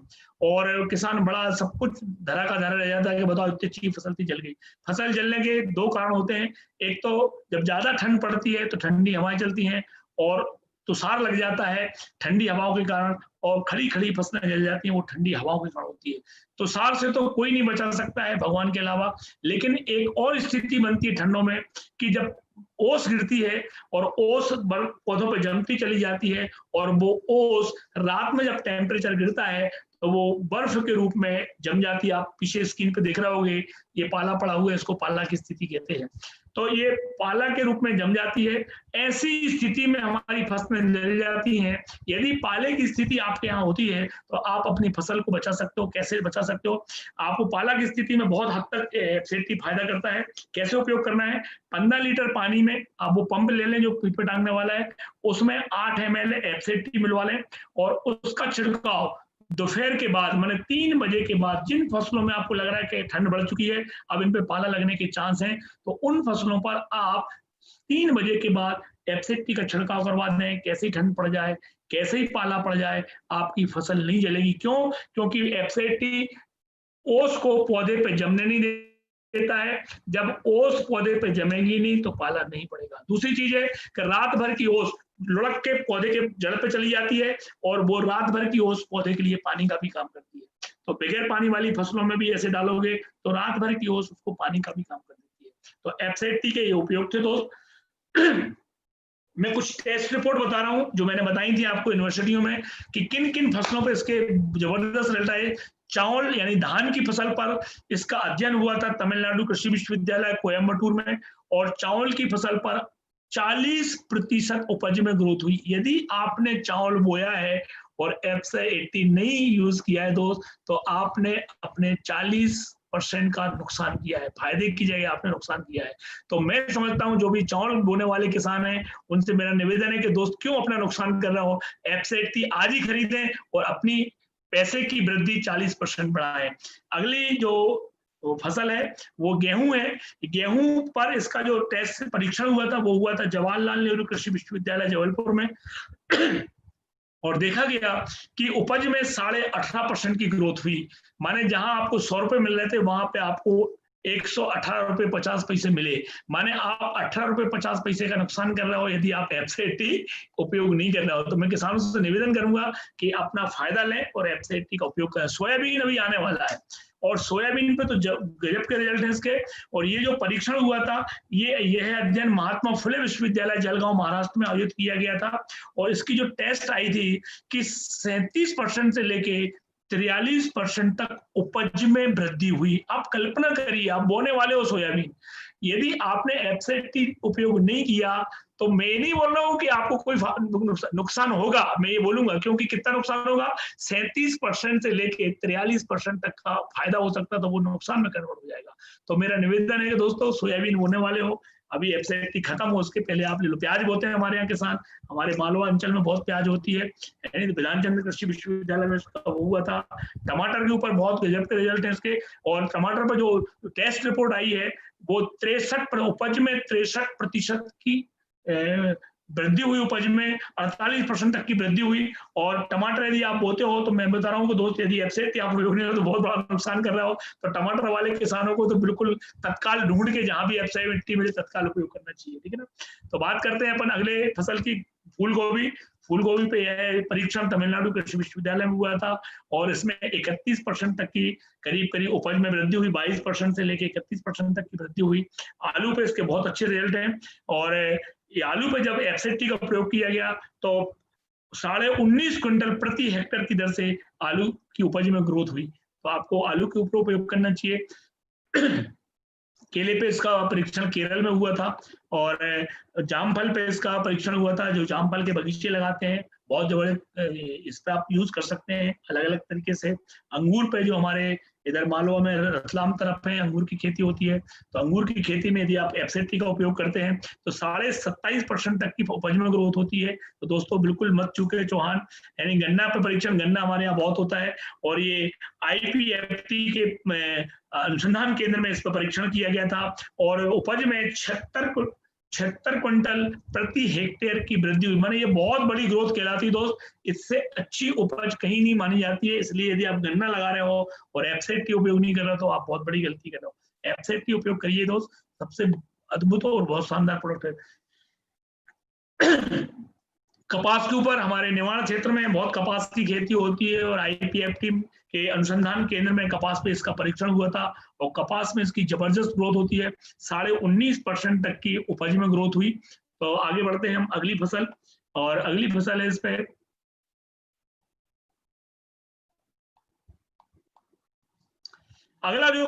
और किसान बड़ा सब कुछ धरा का धरा रह जाता है कि बताओ इतनी अच्छी फसल थी जल गई। फसल जलने के 2 कारण होते हैं, एक तो जब ज्यादा ठंड पड़ती है तो ठंडी हवाएं चलती हैं और तुषार लग जाता है ठंडी हवाओं के कारण, और खड़ी खड़ी फसलें जल जाती हैं वो ठंडी हवाओं के कारण होती है। तुषार से तो कोई नहीं बचा सकता है भगवान के अलावा, लेकिन एक और स्थिति बनती है ठंडों में कि जब ओस गिरती है और ओस पौधों पर जमती चली जाती है, और वो ओस रात में जब टेम्परेचर गिरता है तो वो बर्फ के रूप में जम जाती है। आप पीछे स्क्रीन पे देख रहे होंगे, ये पाला पड़ा हुआ है, इसको पाला की स्थिति कहते हैं। तो ये पाला के रूप में जम जाती है। ऐसी स्थिति में हमारी फसलें जल जाती हैं। यदि पाले की स्थिति आपके यहाँ होती है तो आप अपनी फसल को बचा सकते हो। कैसे बचा सकते हो? आपको पाला की स्थिति में बहुत हद तक एफसेटी फायदा करता है। कैसे उपयोग करना है? 15 लीटर पानी में आप वो पंप ले लें जो पीप पे टांगने वाला है, उसमें 8 ml एफसेटी मिलवा लें और उसका छिड़काव दोपहर के बाद, माने 3 बजे के बाद, जिन फसलों में आपको लग रहा है कि ठंड बढ़ चुकी है, अब इन पे पाला लगने के चांस हैं, तो उन फसलों पर आप 3 बजे के बाद एफसेटी का छिड़काव करवा दें। कैसे ही ठंड पड़ जाए, कैसे ही पाला पड़ जाए, आपकी फसल नहीं जलेगी। क्यों? क्योंकि एफसेटी ओस को पौधे पे जमने नहीं देता है। जब ओस पौधे पे जमेगी नहीं तो पाला नहीं पड़ेगा। दूसरी चीज है कि रात भर की ओस लुढ़क के पौधे के जड़ पे चली जाती है और वो रात भर की ओस पौधे के लिए पानी का भी काम करती है। तो बगैर पानी वाली फसलों में भी ऐसे डालोगे तो रात भर की ओस उसको पानी का भी काम कर देती है। तो एफसेटी के ये उपयोग थे दोस्त। मैं कुछ टेस्ट रिपोर्ट बता रहा हूं जो मैंने बताई थी आपको यूनिवर्सिटियों में कि किन किन फसलों पर इसके जबरदस्त रिजल्ट आए। चावल यानी धान की फसल पर इसका अध्ययन हुआ था तमिलनाडु कृषि विश्वविद्यालय कोयम्बटूर में, और चावल की फसल पर 40% उपज में ग्रोथ हुई। यदि आपने चावल बोया है और FZ80 नहीं यूज किया है दोस्त, तो आपने अपने 40% का नुकसान किया है, फायदे की जगह आपने नुकसान किया है। तो मैं समझता हूं जो भी चावल बोने वाले किसान हैं उनसे मेरा निवेदन है कि दोस्त क्यों अपना नुकसान कर रहा हो, FZ80 आज ही खरीदें और अपनी पैसे की वृद्धि 40% बढ़ाएं। अगली जो फसल है वो गेहूं है। गेहूं पर इसका जो टेस्ट परीक्षण हुआ था वो हुआ था जवाहरलाल नेहरू कृषि विश्वविद्यालय जबलपुर में और देखा गया कि उपज में 18.5% की ग्रोथ हुई। माने जहां आपको 100 रुपए मिल रहे थे वहां पे आपको 118.50 रुपए मिले। माने आप 18.50 रुपए का नुकसान कर रहे हो यदि आप FZ80 उपयोग नहीं कर रहे हो। तो मैं किसानों से निवेदन करूंगा कि अपना फायदा लें और FZ80 का उपयोग करें। सोयाबीन अभी आने वाला है और सोयाबीन पे तो गजब के रिजल्ट है इसके। और ये जो परीक्षण हुआ था यह अध्ययन महात्मा फुले विश्वविद्यालय जलगांव महाराष्ट्र में आयोजित किया गया था और इसकी जो टेस्ट आई थी कि 37% से लेके 43% तक उपज में वृद्धि हुई। आप कल्पना करिए, आप बोने वाले हो सोयाबीन, यदि आपने FZ80 उपयोग नहीं किया तो मैं नहीं बोल रहा हूं कि आपको कोई नुकसान होगा, मैं ये बोलूंगा क्योंकि कितना नुकसान होगा, 37% से लेके 43% तक का फायदा हो सकता तो वो नुकसान में कन्वर्ट हो जाएगा। तो मेरा निवेदन है कि दोस्तों सोयाबीन बोने वाले हो, अभी FZ80 खत्म हो उसके पहले आप ले लो। प्याज बोते हैं हमारे यहाँ किसान, हमारे मालवा अंचल में बहुत प्याज होती है, विधानचंद्र कृषि विश्वविद्यालय में इसका हुआ था। टमाटर के ऊपर बहुत गजब के रिजल्ट है इसके। और टमाटर पर जो टेस्ट रिपोर्ट आई है वो 63 उपज में 63% की वृद्धि हुई, उपज में 48% तक की वृद्धि हुई। और टमाटर यदि आप बोते हो तो मैं बता रहा हूँ कि दोस्त यदि FZ80 आप उपयोग नहीं हो तो बहुत बड़ा नुकसान कर रहा हो। तो टमाटर वाले किसानों को तो बिल्कुल तत्काल ढूंढ के जहां भी FZ80 मिले तत्काल उपयोग करना चाहिए, ठीक है ना। तो बात करते हैं अपन अगले फसल की, फूल गोभी। फूल गोभी पे यह परीक्षण तमिलनाडु कृषि विश्वविद्यालय में हुआ था और इसमें 31% तक की करीब करीब उपज में वृद्धि हुई, 22% से लेकर 31% तक की वृद्धि हुई। आलू पे इसके बहुत अच्छे रिजल्ट हैं और ये आलू पे जब FZ80 का प्रयोग किया गया तो 19.5 क्विंटल प्रति हेक्टेयर की दर से आलू की उपज में ग्रोथ हुई। तो आपको आलू के ऊपर उपयोग करना चाहिए। केले पे इसका परीक्षण केरल में हुआ था और जामफल पे इसका परीक्षण हुआ था। जो जामफल के बगीचे लगाते हैं बहुत बड़े, इस पे आप यूज कर सकते हैं अलग अलग तरीके से। अंगूर पे जो हमारे इधर मालवा में रतलाम तरफ है अंगूर की खेती होती है, तो अंगूर की खेती में यदि आप FZ80 का उपयोग करते हैं तो 27.5% तक की उपज में ग्रोथ होती है। तो दोस्तों बिल्कुल मत चूके चौहान। यानी गन्ना पे परीक्षण, गन्ना हमारे यहाँ बहुत होता है और ये IPFT के अनुसंधान केंद्र में इस पर परीक्षण किया गया था और उपज में 76 क्विंटल प्रति हेक्टेयर की वृद्धि हुई। माने ये बहुत बड़ी ग्रोथ कहलाती है दोस्त, इससे अच्छी उपज कहीं नहीं मानी जाती है। इसलिए यदि आप गन्ना लगा रहे हो और FZ80 उपयोग नहीं कर रहे हो तो आप बहुत बड़ी गलती कर रहे हो। FZ80 उपयोग करिए दोस्त, सबसे अद्भुत और बहुत शानदार प्रोडक्ट है। कपास के ऊपर हमारे निवाड़ क्षेत्र में बहुत कपास की खेती होती है और IPFT के अनुसंधान केंद्र में कपास पे इसका परीक्षण हुआ था और कपास में इसकी जबरदस्त ग्रोथ होती है, 19.5% तक की उपज में ग्रोथ हुई। तो आगे बढ़ते हैं हम अगली फसल, और अगली फसल है इस पे अगला जो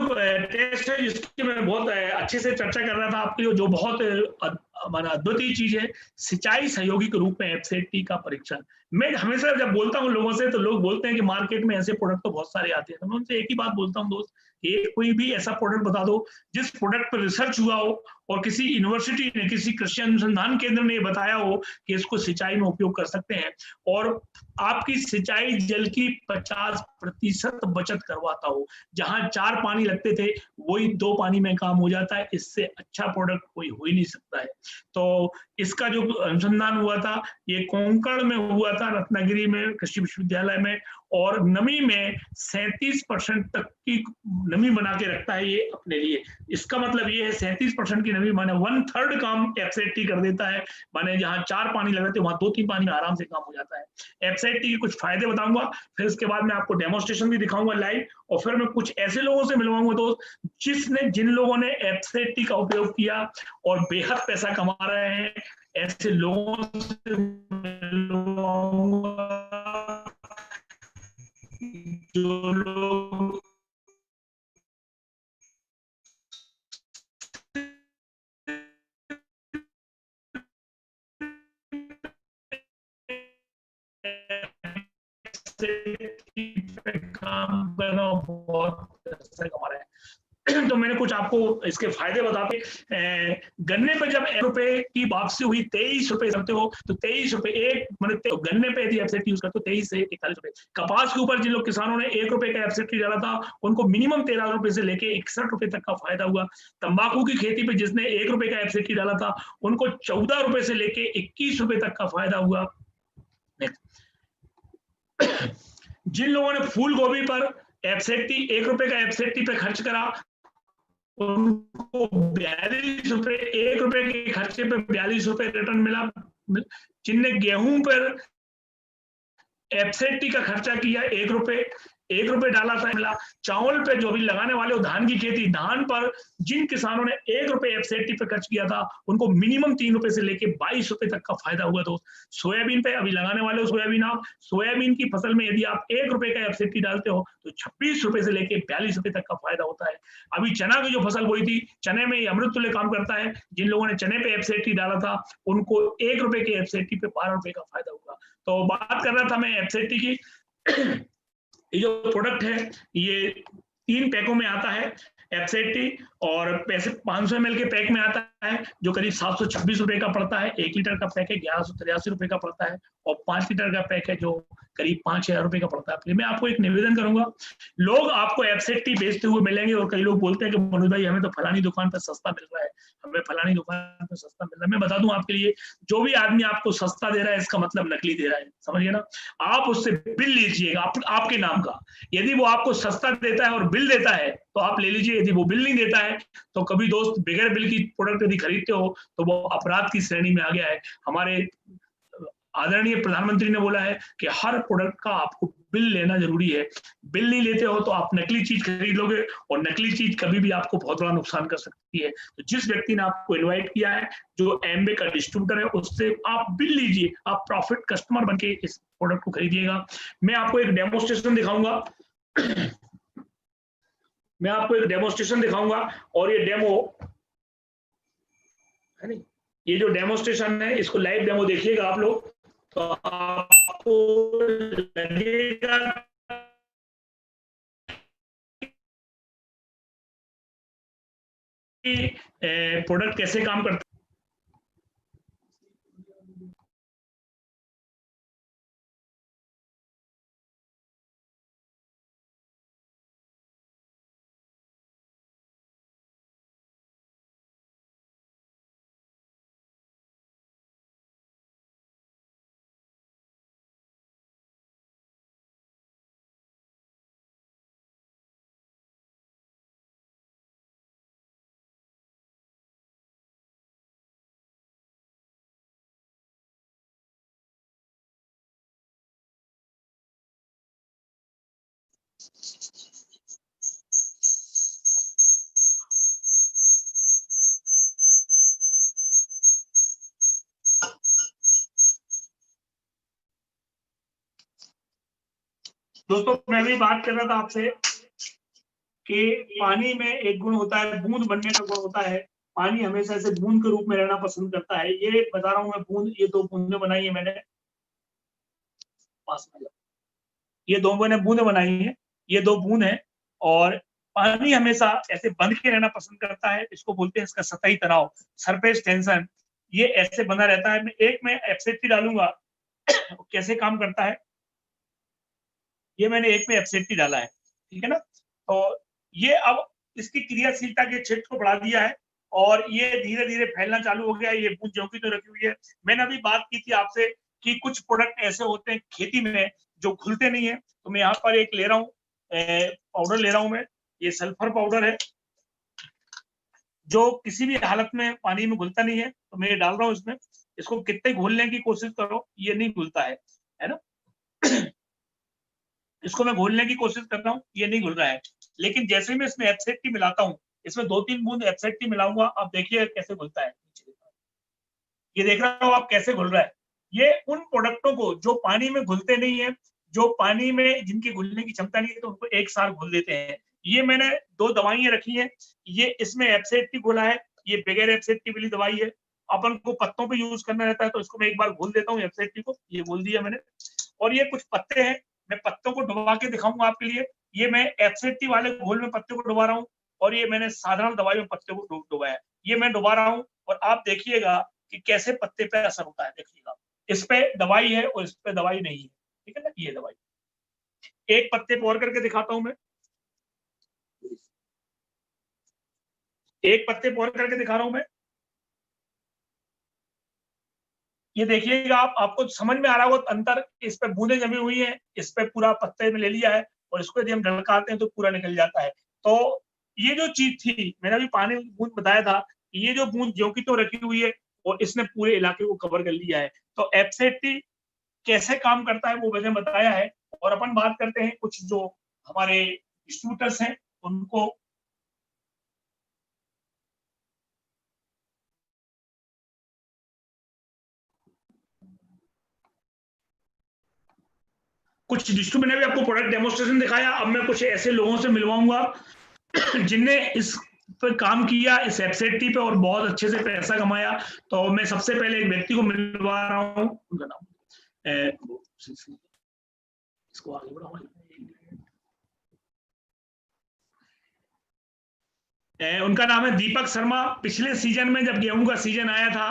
टेस्ट है जिसकी मैं बहुत अच्छे से चर्चा कर रहा था आपके लिए, जो बहुत अद्भुत चीज है, सिंचाई सहयोगी के रूप में FZ80 का परीक्षण। मैं हमेशा जब बोलता हूँ लोगों से तो लोग बोलते हैं कि मार्केट में ऐसे प्रोडक्ट तो बहुत सारे आते हैं, तो मैं उनसे एक ही बात बोलता हूँ दोस्त, कि कोई भी ऐसा प्रोडक्ट बता दो जिस प्रोडक्ट पर रिसर्च हुआ हो और किसी यूनिवर्सिटी ने, किसी कृषि अनुसंधान केंद्र ने बताया हो कि इसको सिंचाई में उपयोग कर सकते हैं और आपकी सिंचाई जल की 50% बचत करवाता हो। जहां 4 पानी लगते थे वही 2 पानी में काम हो जाता है। इससे अच्छा प्रोडक्ट कोई हो ही नहीं सकता है। तो इसका जो अनुसंधान हुआ था ये कोंकण में हुआ था, रत्नागिरी में कृषि विश्वविद्यालय में, और नमी में 37% तक की नमी बना के रखता है ये अपने लिए। इसका मतलब ये है 37% की नमी माने 1/3 काम FZ80 कर देता है। माने जहां 4 पानी लगाते वहां 2-3 पानी में आराम से काम हो जाता है। FZ80 के कुछ फायदे बताऊंगा, फिर इसके बाद मैं आपको डेमोस्ट्रेशन भी दिखाऊंगा लाइव, और फिर मैं कुछ ऐसे लोगों से मिलवाऊंगा दोस्त जिन लोगों ने FZ80 का उपयोग किया और बेहद पैसा कमा रहे हैं, ऐसे लोगों से मिलवाऊंगा जो लोग पे काम करना बहुत पैसा कमा रहा है। तो मैंने कुछ आपको इसके फायदे बताते। गन्ने पे जब रुपए की वापसी हुई 23 रुपए करते हो तो 23 रुपए एक मतलब गन्ने पे यदि एफसेट यूज करते हो 23 से 41 रुपए। कपास के ऊपर जिन लोग किसानों ने 1 रुपए का एफसेट डाला था उनको मिनिमम 13 रुपए से लेके 61 रुपए तक का फायदा हुआ। तंबाकू की खेती पे जिसने 1 रुपए का एफसेट डाला था उनको 14 रुपए से लेके 21 रुपए तक का फायदा हुआ। जिन लोगों ने फूल गोभी पर एफसेटी 1 रुपए का एफसेटी पे खर्च करा उनको 42 रुपए 1 रुपए के खर्चे पे 42 रुपए रिटर्न मिला। जिनने गेहूं पर एफसेटी का खर्चा किया 1 रुपए डाला था मिला। चावल पे जो भी लगाने वाले हो धान की खेती, धान पर जिन किसानों ने 1 रुपए एफसेटी पे खर्च किया था उनको मिनिमम 3 रुपए से लेके 22 रुपए तक का फायदा हुआ। दोस्त सोयाबीन पे अभी लगाने वाले हो सोयाबीन, आप सोयाबीन की फसल में यदि आप 1 रुपए का एफसेटी डालते हो तो 26 रुपए से लेके 42 रुपए तक का फायदा होता है। अभी चना की जो फसल बोई थी, चने में अमृत तुल्य काम करता है। जिन लोगों ने चने पे एफसेटी डाला था उनको 1 रुपए के एफसेटी पे 12 रुपए का फायदा हुआ। तो बात कर रहा था मैं एफसेटी की। ये जो प्रोडक्ट है ये 3 पैकों में आता है एफसेटी, और पैसे 500 ml के पैक में आता है जो करीब 726 रुपए का पड़ता है। 1 लीटर का पैक है 1183 रुपए का पड़ता है, और 5 लीटर का पैक है जो करीब 5000 रुपए का पड़ता है। मैं आपको एक निवेदन करूंगा, लोग आपको एफसेटी बेचते हुए मिलेंगे और कई लोग बोलते हैं कि मनोज भाई हमें तो फलानी दुकान पर सस्ता मिल रहा है, हमें फलानी दुकान पर सस्ता मिल रहा है। मैं बता दूं आपके लिए, जो भी आदमी आपको सस्ता दे रहा है इसका मतलब नकली दे रहा है, समझिए ना। आप उससे बिल लीजिएगा आपके नाम का, यदि वो आपको सस्ता देता है और बिल देता है तो आप ले लीजिए, यदि वो बिल नहीं देता है तो कभी दोस्त बगैर बिल की प्रोडक्ट यदि खरीदते हो तो वो अपराध की श्रेणी में आ गया है। हमारे आदरणीय प्रधानमंत्री ने बोला है कि हर प्रोडक्ट का आपको बिल लेना जरूरी है। बिल नहीं लेते हो तो आप नकली चीज खरीद लोगे, और नकली चीज कभी भी आपको बहुत बड़ा नुकसान कर सकती है। तो जिस व्यक्ति ने आपको इनवाइट किया है, जो एमबे का डिस्ट्रीब्यूटर है, उससे आप बिल लीजिए, आप प्रॉफिट कस्टमर बनके इस प्रोडक्ट को खरीदिएगा। मैं आपको एक डेमोस्ट्रेशन दिखाऊंगा मैं आपको एक डेमोस्ट्रेशन दिखाऊंगा, और ये डेमो है नहीं, ये जो डेमोस्ट्रेशन है इसको लाइव डेमो देखिएगा आप लोग, तो आपको लगेगा कि प्रोडक्ट कैसे काम करता है। दोस्तों मैं भी बात कर रहा था आपसे कि पानी में एक गुण होता है, बूंद बनने का गुण होता है। पानी हमेशा ऐसे बूंद के रूप में रहना पसंद करता है। ये बता रहा हूं मैं, बूंद, ये 2 बूंदें बनाई है मैंने, पास में ये 2 मैंने बूंदें बनाई है, ये 2 बूंद है, और पानी हमेशा ऐसे बंध के रहना पसंद करता है। इसको बोलते हैं इसका सतही तनाव, सरफेस टेंशन, ये ऐसे बना रहता है। मैं एफसेटी डालूंगा कैसे काम करता है, ये मैंने एक में एफसेटी डाला है, ठीक है ना। तो ये अब इसकी क्रियाशीलता के क्षेत्र को बढ़ा दिया है और ये धीरे धीरे फैलना चालू हो गया है। ये बूंद जो की तो रखी हुई है। मैंने अभी बात की थी आपसे कि कुछ प्रोडक्ट ऐसे होते हैं खेती में जो घुलते नहीं है, तो मैं यहाँ पर एक ले रहा हूँ, पाउडर ले रहा हूँ मैं, ये सल्फर पाउडर है जो किसी भी हालत में पानी में घुलता नहीं है, तो मैं ये डाल रहा हूँ इसमें। इसको कितने घोलने की कोशिश करो ये नहीं घुलता है ना। इसको मैं घोलने की कोशिश कर रहा हूँ, ये नहीं घुल रहा है, लेकिन जैसे मैं इसमें एफसेटी मिलाता हूँ, इसमें 2-3 बूंद एफसेटी मिलाऊंगा, आप देखिए कैसे घुलता है। ये देख रहा हो आप कैसे घुल रहा है। ये उन प्रोडक्टों को जो पानी में घुलते नहीं है, जो पानी में जिनकी घुलने की क्षमता नहीं है, तो उनको एक साथ घुल देते हैं। ये मैंने 2 दवाइयां रखी हैं, ये इसमें एफसेटी घोला है, ये बगैर एफसेटी वाली दवाई है। अपन को पत्तों पे यूज करना रहता है, तो इसको मैं एक बार घोल देता हूँ एफसेटी को, ये घोल दिया मैंने। और ये कुछ पत्ते हैं मैं पत्तों को डुबा के दिखाऊंगा आपके लिए। ये मैं एफसेटी वाले घोल में पत्ते को डुबा रहा हूँ और ये मैंने साधारण दवाई में पत्ते को डुबाया। ये मैं डुबा रहा हूँ और आप देखिएगा कि कैसे पत्ते पे असर होता है। देखिएगा, इस पे दवाई है और इस पे दवाई नहीं है, ठीक है ना। ये दवाई एक पत्ते पे और करके दिखाता हूं मैं, एक पत्ते पे और करके दिखा रहा हूं मैं। ये देखिएगा आप, आपको समझ में आ रहा होगा अंतर। इस पे बूंदे जमी हुई है, इस पे पूरा पत्ते में ले लिया है और इसको यदि हम ढलकाते हैं तो पूरा निकल जाता है। तो ये जो चीज थी, मैंने अभी पानी बूंद बताया था, ये जो बूंद ज्यों की तो रखी हुई है और इसने पूरे इलाके को कवर कर लिया है। तो एफसेटी कैसे काम करता है वो मैंने बताया है। और अपन बात करते हैं कुछ जो हमारे डिस्ट्रीब्यूटर्स हैं उनको। कुछ डिस्ट्रीब्यूटर ने भी आपको प्रोडक्ट डेमोस्ट्रेशन दिखाया। अब मैं कुछ ऐसे लोगों से मिलवाऊंगा जिनने इस पर काम किया, इस वेबसाइट पे, और बहुत अच्छे से पैसा कमाया। तो मैं सबसे पहले एक व्यक्ति को मिलवा रहा हूँ, उनका नाम इसको आगे बढ़ाऊंगा। उनका नाम है दीपक शर्मा। पिछले सीजन में जब गेहूं का सीजन आया था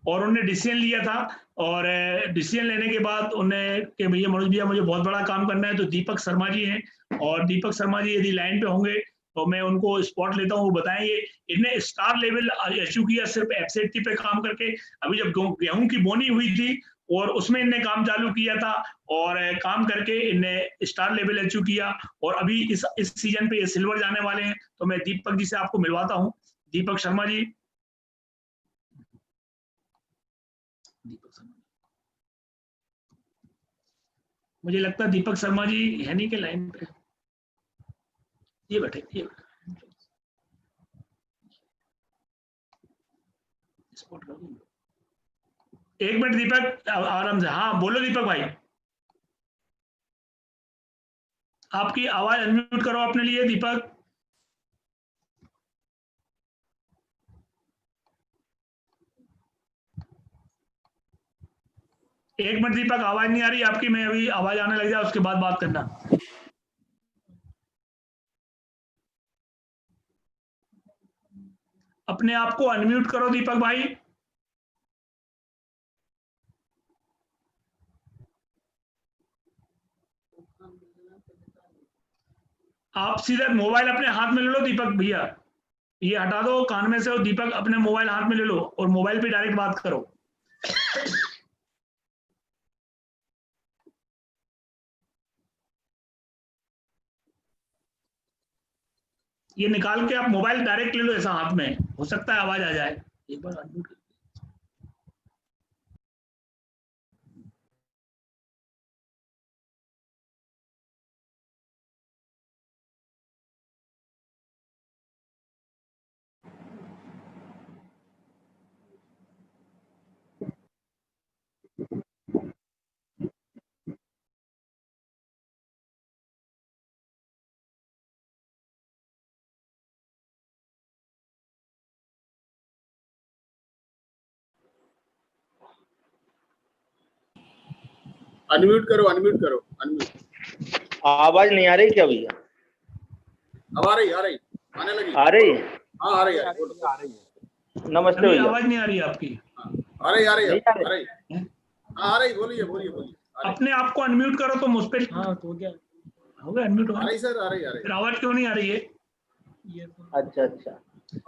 और उन्होंने डिसीजन लिया था, और डिसीजन लेने के बाद उन्हें कि भैया मनोज भैया मुझे बहुत बड़ा काम करना है, तो दीपक शर्मा जी हैं। और दीपक शर्मा जी यदि लाइन पे होंगे तो मैं उनको स्पॉट लेता हूँ, वो बताएंगे। इन्हें स्टार लेवल अचीव किया सिर्फ एफसेटी पे काम करके। अभी जब गेहूं की बोनी हुई थी और उसमें इनने काम चालू किया था और काम करके इनने स्टार लेवल अचीव किया। और अभी इस सीजन पे ये सिल्वर जाने वाले हैं। तो मैं दीपक जी से आपको मिलवाता हूँ। दीपक शर्मा जी, दीपक शर्मा, मुझे लगता है दीपक शर्मा जी है नहीं के लाइन पे। ये बैठे, ये बैठे। एक मिनट दीपक, आराम से। हाँ बोलो दीपक भाई, आपकी आवाज अनम्यूट करो अपने लिए दीपक। एक मिनट दीपक, आवाज नहीं आ रही आपकी। मैं अभी आवाज आने लग जाए उसके बाद बात करना। अपने आप को अनम्यूट करो दीपक भाई। आप सीधे मोबाइल अपने हाथ में ले लो दीपक भैया, ये हटा दो कान में से और दीपक अपने मोबाइल हाथ में ले लो और मोबाइल पे डायरेक्ट बात करो। ये निकाल के आप मोबाइल डायरेक्ट ले लो ऐसा हाथ में, हो सकता है आवाज आ जाए। एक बार अनम्यूट कर। अनम्यूट करो, अनम्यूट करो, अनम्यूट। आवाज नहीं आ रही क्या भैया? अब आ रही, आ रही, आने लगी। आ रही? हाँ आ रही, आ रही है। नमस्ते भैया। आवाज नहीं आ रही आपकी? आ रही, आ रही, नहीं आ आ रही? रही। हाँ आ रही, बोलिए बोलिए बोलिए। अपने आप को अनम्यूट करो तो मुझ पे। हाँ तो क्या हो गया अनम्यूट? आ रही सर, आ रही, आ रही। फिर आवाज क्यों नहीं आ रही है? अच्छा अच्छा।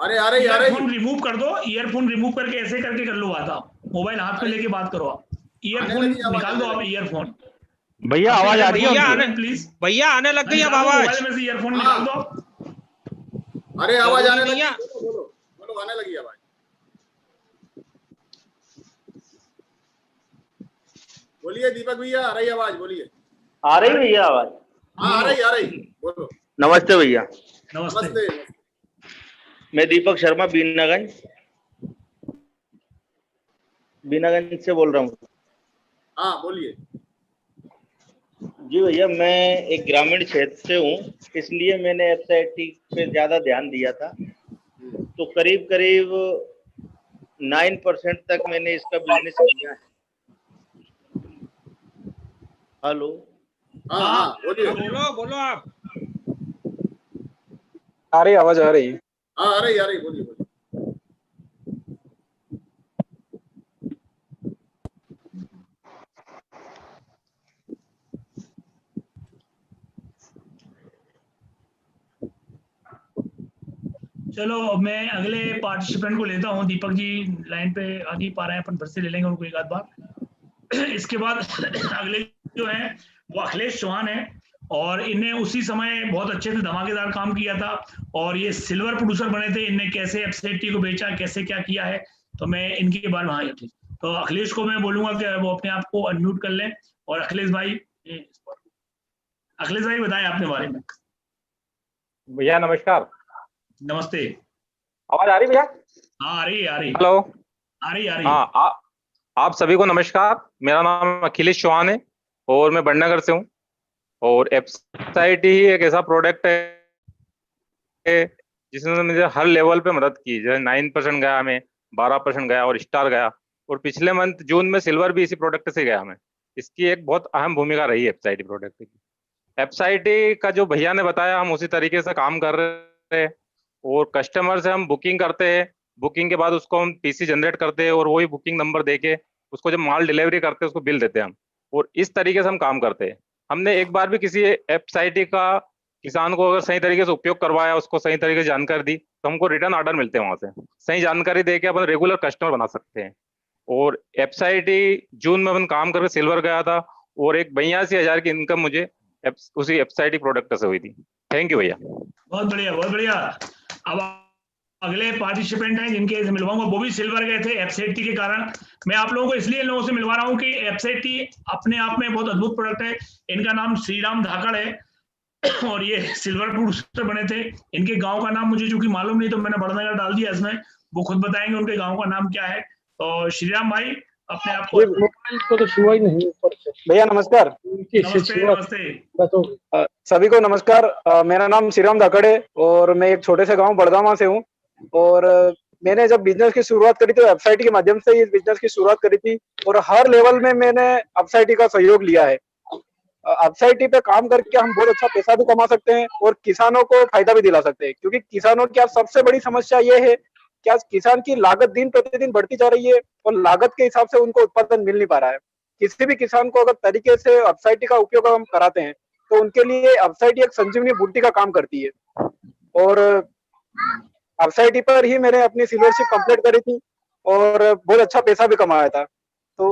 अरे आ रही, आ रही। ईयरफोन रिमूव कर दो, ईयरफोन रिमूव करके ऐसे करके कर लो बात। आप मोबाइल हाथ में लेके बात करो। आप ईयरफोन निकाल दो, आप ईयरफोन। भैया आवाज आ रही है प्लीज भैया, आने लग गई अब आवाज। मोबाइल में से ईयरफोन निकाल दो। अरे आवाज आने लगी, बोलो बोलो, आने लगी आवाज। बोलिए दीपक भैया, आ रही आवाज, बोलिए। आ रही भैया आवाज? हाँ आ रही, आ रही, बोलो। नमस्ते भैया। नमस्ते। मैं दीपक शर्मा बीनागंज से बोल रहा हूँ। हाँ बोलिए। जी भैया, मैं एक ग्रामीण क्षेत्र से हूँ, इसलिए मैंने एफसेटी पे ज्यादा ध्यान दिया था। तो करीब करीब 9% तक मैंने इसका बिजनेस किया है। हेलो हाँ हाँ बोलिए। बोलो बोलो आप। आ रही आवाज आ रही है। हाँ आ रही बोलिए बोलिए। चलो अब मैं अगले पार्टिसिपेंट को लेता हूँ। दीपक जी लाइन पे आ नहीं पा रहे हैं, अपन फिर से ले लेंगे उनको एक आध बार। इसके बाद अगले जो है वो अखिलेश चौहान है, और इन्हें उसी समय बहुत अच्छे से धमाकेदार काम किया था, और ये सिल्वर प्रोड्यूसर बने थे। इनने कैसे एफसेटी को बेचा, कैसे क्या किया है, तो मैं इनके बारे में। हाँ तो अखिलेश को मैं बोलूंगा कि वो अपने आप को अनम्यूट कर लें। और अखिलेश भाई बताएं अपने बारे में। भैया नमस्कार। नमस्ते। आवाज आ रही भैया? हाँ आ रही। हेलो। आ रही। हाँ आप सभी को नमस्कार। मेरा नाम अखिलेश चौहान है और मैं बड़नगर से हूँ। और एफसाइटी ही एक ऐसा प्रोडक्ट है जिसने मुझे हर लेवल पे मदद की। जैसे 9% गया मैं, 12% गया और स्टार गया, और पिछले मंथ जून में सिल्वर भी इसी प्रोडक्ट से गया मैं। इसकी एक बहुत अहम भूमिका रही है एफसाइटी प्रोडक्ट की। एफसाइटी का जो भैया ने बताया, हम उसी तरीके से काम कर रहे हैं। और कस्टमर से हम बुकिंग करते हैं, बुकिंग के बाद उसको हम पीसी जनरेट करते हैं, और वही बुकिंग नंबर देके उसको जब माल डिलीवरी करते हैं उसको बिल देते हैं हम। और इस तरीके से हम काम करते हैं। हमने एक बार भी किसी एफसाइटी का किसान को अगर सही तरीके से उपयोग करवाया, उसको सही तरीके से जानकारी दी, तो हमको रिटर्न ऑर्डर मिलते हैं वहां से। सही जानकारी देके अपन रेगुलर कस्टमर बना सकते हैं। और एफसाइटी जून में अपन काम करके सिल्वर गया था, और एक 82,000 की इनकम मुझे उसी एफसाइटी प्रोडक्ट से हुई थी। थैंक यू भैया। बहुत बढ़िया। अब अगले पार्टिसिपेंट हैं जिनके से मिलवाऊंगा, वो भी सिल्वर गए थे एफसेटी के कारण। मैं आप लोगों को इसलिए इन लोगों से मिलवा रहा हूँ कि एफसेटी अपने आप में बहुत अद्भुत प्रोडक्ट है। इनका नाम श्रीराम धाकड़ है, और ये सिल्वर प्रोड्यूसर बने थे। इनके गांव का नाम मुझे चूंकि मालूम नहीं, तो मैंने बड़नगर डाल दिया इसमें। वो खुद बताएंगे उनके गांव का नाम क्या है। तो श्रीराम भाई अपने आप को। इसको तो छुआ ही नहीं ऊपर से। भैया नमस्कार। नमस्ते। सभी को नमस्कार। मेरा नाम श्रीराम धाकड़ है और मैं एक छोटे से गांव बड़गामा से हूँ। और मैंने जब बिजनेस की शुरुआत करी तो वेबसाइट के माध्यम से इस बिजनेस की शुरुआत करी थी, और हर लेवल में मैंने वेबसाइट का सहयोग लिया है। वेबसाइट पे काम करके हम बहुत अच्छा पैसा भी कमा सकते हैं और किसानों को फायदा भी दिला सकते हैं। क्योंकि किसानों की आज सबसे बड़ी समस्या ये है कि आज किसान की लागत दिन प्रतिदिन बढ़ती जा रही है, और लागत के हिसाब से उनको उत्पादन मिल नहीं पा रहा है। किसी भी किसान को अगर तरीके से वेबसाइट का उपयोग हम कराते हैं तो उनके लिए वेबसाइट एक संजीवनी बूटी का काम करती है। और वेबसाइट पर ही मैंने अपनी सिल्वरशिप कंप्लीट करी थी और बहुत अच्छा पैसा भी कमाया था। तो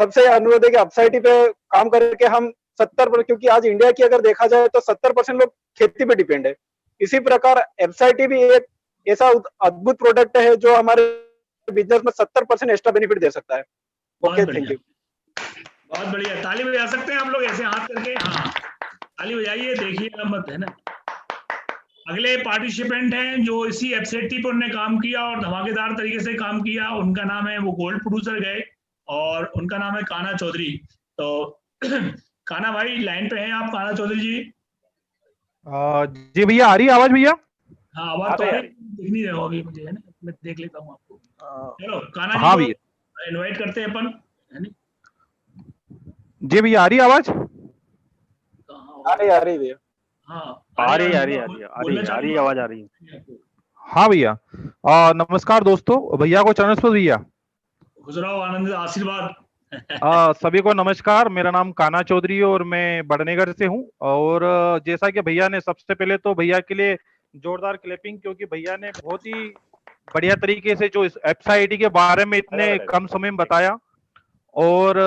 सबसे अनुरोध है कि वेबसाइट पे काम करके हम 70%, क्योंकि आज इंडिया की अगर देखा जाए तो 70% लोग खेती पे डिपेंड है। इसी प्रकार वेबसाइट भी एक ऐसा अद्भुत प्रोडक्ट है जो हमारे बिजनेस में 70% एक्स्ट्रा बेनिफिट दे सकता है। Okay, thank you. बहुत बढ़िया। ताली बजा सकते हैं आप लोग ऐसे हाथ करके। हाँ ताली बजाइए, देखिए मत, है ना। अगले पार्टिसिपेंट हैं जो इसी एफसेटी पर उन्होंने काम किया और धमाकेदार तरीके से काम किया। उनका नाम है, वो गोल्ड प्रोड्यूसर गए, और उनका नाम है कान्हा चौधरी। तो कान्हा भाई लाइन पे हैं आप, कान्हा चौधरी जी। जी भैया, आ रही है आवाज भैया? हाँ आवाज तो दिख नहीं रहा अभी मुझे, है ना। मैं देख लेता हूँ आपको। चलो कान्हा जी, हाँ को इनवाइट करते हैं अपन, है ना। जी भैया, आ रही है आवाज? आ रही भैया। हाँ आ रही आवाज आ रही है। हाँ भैया। नमस्कार दोस्तों, भैया को चरण स्पर्श भैया। खुश रहो, आनंद, आशीर्वाद। सभी को नमस्कार। मेरा नाम कान्हा चौधरी है और मैं बड़नगर से हूँ। और जैसा कि भैया ने, सबसे पहले तो भैया के लिए जोरदार क्लैपिंग, क्योंकि भैया ने बहुत ही बढ़िया तरीके से जो इस एफसाइटी के बारे में इतने कम समय में बताया। और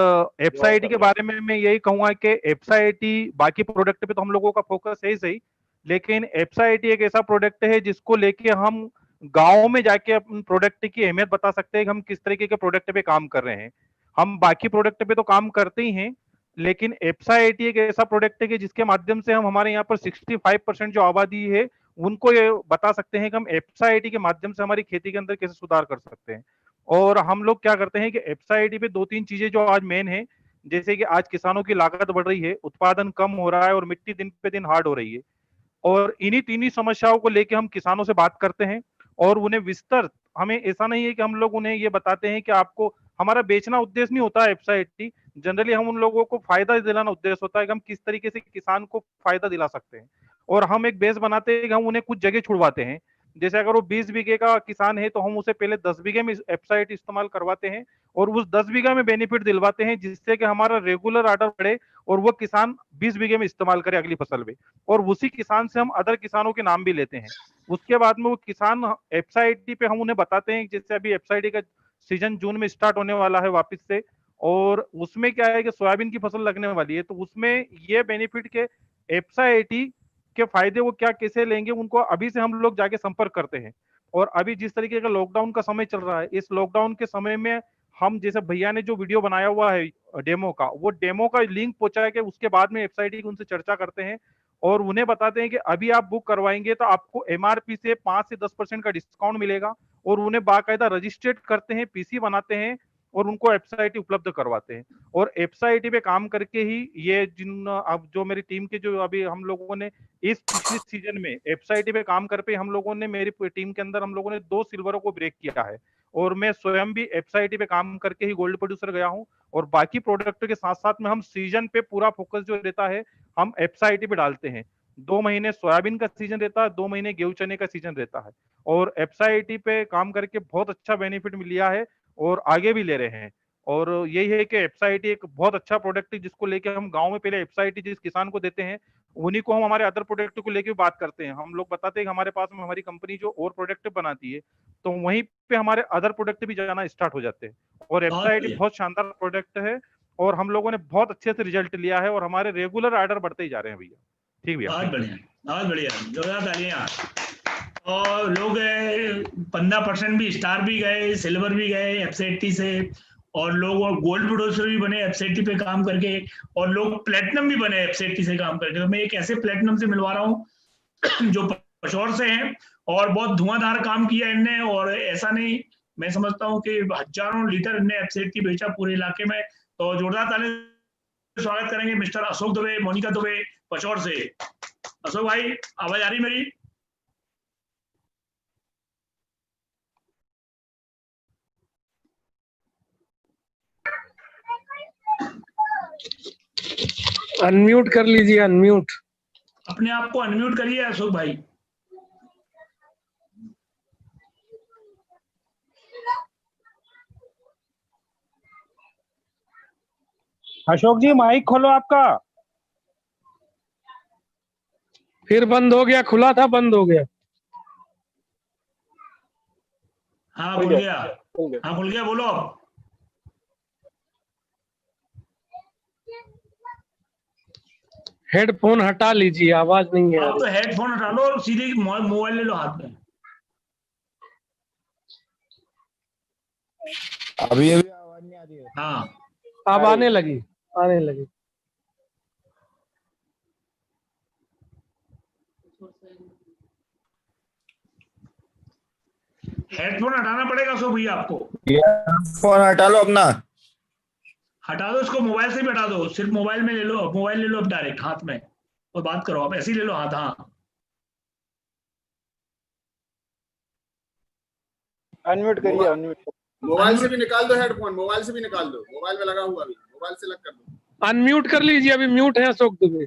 एफसाइटी के बारे में मैं यही कहूंगा कि एफसाइटी, बाकी प्रोडक्ट पे तो हम लोगों का फोकस है ही सही, लेकिन एफसाइटी एक ऐसा प्रोडक्ट है जिसको लेके हम गाँव में जाके अपने प्रोडक्ट की अहमियत बता सकते हैं कि हम किस तरीके के प्रोडक्ट पे काम कर रहे हैं। हम बाकी प्रोडक्ट पे तो काम करते ही हैं, लेकिन एफसाइटी एक ऐसा प्रोडक्ट है कि जिसके माध्यम से हम हमारे यहाँ पर 65% जो आबादी है उनको ये बता सकते हैं कि हम एफसाइटी के माध्यम से हमारी खेती के अंदर कैसे सुधार कर सकते हैं। और हम लोग क्या करते हैं कि एफसाइटी पे 2-3 चीजें जो आज मेन है, जैसे कि आज किसानों की लागत बढ़ रही है, उत्पादन कम हो रहा है और मिट्टी दिन पे दिन हार्ड हो रही है। और इन्हीं तीनों समस्याओं को लेके हम किसानों से बात करते हैं और उन्हें विस्तृत, हमें ऐसा नहीं है कि हम लोग उन्हें ये बताते हैं कि आपको, हमारा बेचना उद्देश्य नहीं होता है एफसाइटी, जनरली हम उन लोगों को फायदा दिलाना उद्देश्य होता है कि हम किस तरीके से किसान को फायदा दिला सकते हैं, और हम एक बेस बनाते हैं कि हम उन्हें कुछ जगह छुड़वाते हैं। जैसे अगर वो 20 बीघे का किसान है तो हम उसे पहले 10 बीघे में एप्साइट इस्तेमाल करवाते हैं और उस 10 बीघा में बेनिफिट दिलवाते हैं, जिससे कि हमारा रेगुलर ऑर्डर बढ़े और वो किसान 20 बीघे में इस्तेमाल करे अगली फसल में, और उसी किसान से हम अदर किसानों के नाम भी लेते हैं। उसके बाद में वो किसान एफसाईटी पे हम उन्हें बताते हैं, जैसे अभी एफसाईटी का सीजन जून में स्टार्ट होने वाला है वापस से, और उसमें क्या है कि सोयाबीन की फसल लगने वाली है, तो उसमें ये बेनिफिट के एफसाईटी के फायदे वो क्या कैसे लेंगे, उनको अभी से हम लोग जाके संपर्क करते हैं। और अभी जिस तरीके का लॉकडाउन का समय चल रहा है, इस लॉकडाउन के समय में हम, जैसे भैया ने जो वीडियो बनाया हुआ है डेमो का, वो डेमो का लिंक पहुंचा के उसके बाद में एफसाईटी की उनसे चर्चा करते हैं और उन्हें बताते हैं कि अभी आप बुक करवाएंगे तो आपको एमआरपी से 5 से 10% का डिस्काउंट मिलेगा, और उन्हें बाकायदा रजिस्ट्रेट करते हैं, पीसी बनाते हैं और उनको एफसाईटी उपलब्ध करवाते हैं। और एफसाईटी पे काम करके ही ये जिन अब जो मेरी टीम के जो अभी हम लोगों ने इस पिछले सीजन में एफसाईटी पे काम करके हम लोगों ने, मेरी टीम के अंदर हम लोगों ने 2 सिल्वरों को ब्रेक किया है, और मैं स्वयं भी एफसाईटी पे काम करके ही गोल्ड प्रोड्यूसर गया हूं। और बाकी प्रोडक्ट के साथ साथ में हम सीजन पे पूरा फोकस जो रहता है हम एफसाईटी पे डालते हैं। 2 महीने सोयाबीन का सीजन रहता है, 2 महीने गेहूं चने का सीजन रहता है, और एफसाईटी पे काम करके बहुत अच्छा बेनिफिट लिया है और आगे भी ले रहे हैं। और यही है कि एफसाईटी एक बहुत अच्छा प्रोडक्ट है, जिसको लेके हम गांव में पहले एफसाईटी जिस किसान को देते हैं, उन्हीं को हम हमारे अदर प्रोडक्ट को लेके बात करते हैं। हम लोग बताते हैं कि हमारे पास में हमारी कंपनी जो और प्रोडक्ट बनाती है, तो वहीं पे हमारे अदर प्रोडक्ट भी जाना स्टार्ट हो जाते हैं। और एफसाईटी बहुत शानदार प्रोडक्ट है और हम लोगों ने बहुत अच्छे से रिजल्ट लिया है और हमारे रेगुलर ऑर्डर बढ़ते ही जा रहे हैं भैया। ठीक भैया, बहुत बढ़िया, बहुत बढ़िया, जोरदार तालियां। और लोग 15% भी स्टार भी गए, सिल्वर भी गए एफसाईटी से, और लोग गोल्ड प्रोड्यूसर भी बने एफसाईटी पे काम करके, और लोग प्लेटिनम भी बने एफसाईटी से काम करके। तो मैं एक ऐसे प्लेटिनम से मिलवा रहा हूँ जो पशौर से हैं और बहुत धुआंधार काम किया इनने, और ऐसा नहीं, मैं समझता हूँ कि हजारों लीटर इनने एफसाईटी बेचा पूरे इलाके में। तो जोरदार ताली स्वागत करेंगे मिस्टर अशोक दुबे, मोनिका दुबे, पशौर से। अशोक भाई, आवाज आ रही मेरी? अनम्यूट कर लीजिए, अनम्यूट। अपने आप को अनम्यूट करिए अशोक भाई। अशोक जी माइक खोलो आपका। फिर बंद हो गया, खुला था बंद हो गया। हाँ खुल गया, हाँ खुल गया, बोलो अब। हेडफोन हटा लीजिए, आवाज नहीं आ आप तो रही। हेडफोन हटा लो और सीधे मोबाइल ले लो हाथ में। अभी अभी आवाज नहीं आ रही है। हाँ अब आने लगी, आने लगी। हेडफोन हटाना पड़ेगा अशोक भैया आपको। फोन हटा लो अपना। हटा दो इसको, मोबाइल से भी हटा दो, सिर्फ मोबाइल में ले लो, मोबाइल ले लो अब डायरेक्ट हाथ में और बात करो। आप ऐसे ही ले लो हाथ। हाँ अनम्यूट करिए, अनम्यूट। मोबाइल से भी निकाल दो हेडफोन, मोबाइल से भी निकाल दो, मोबाइल में लगा हुआ अभी, मोबाइल से लग कर दो। अनम्यूट कर लीजिए, अभी म्यूट है अशोक दुबे।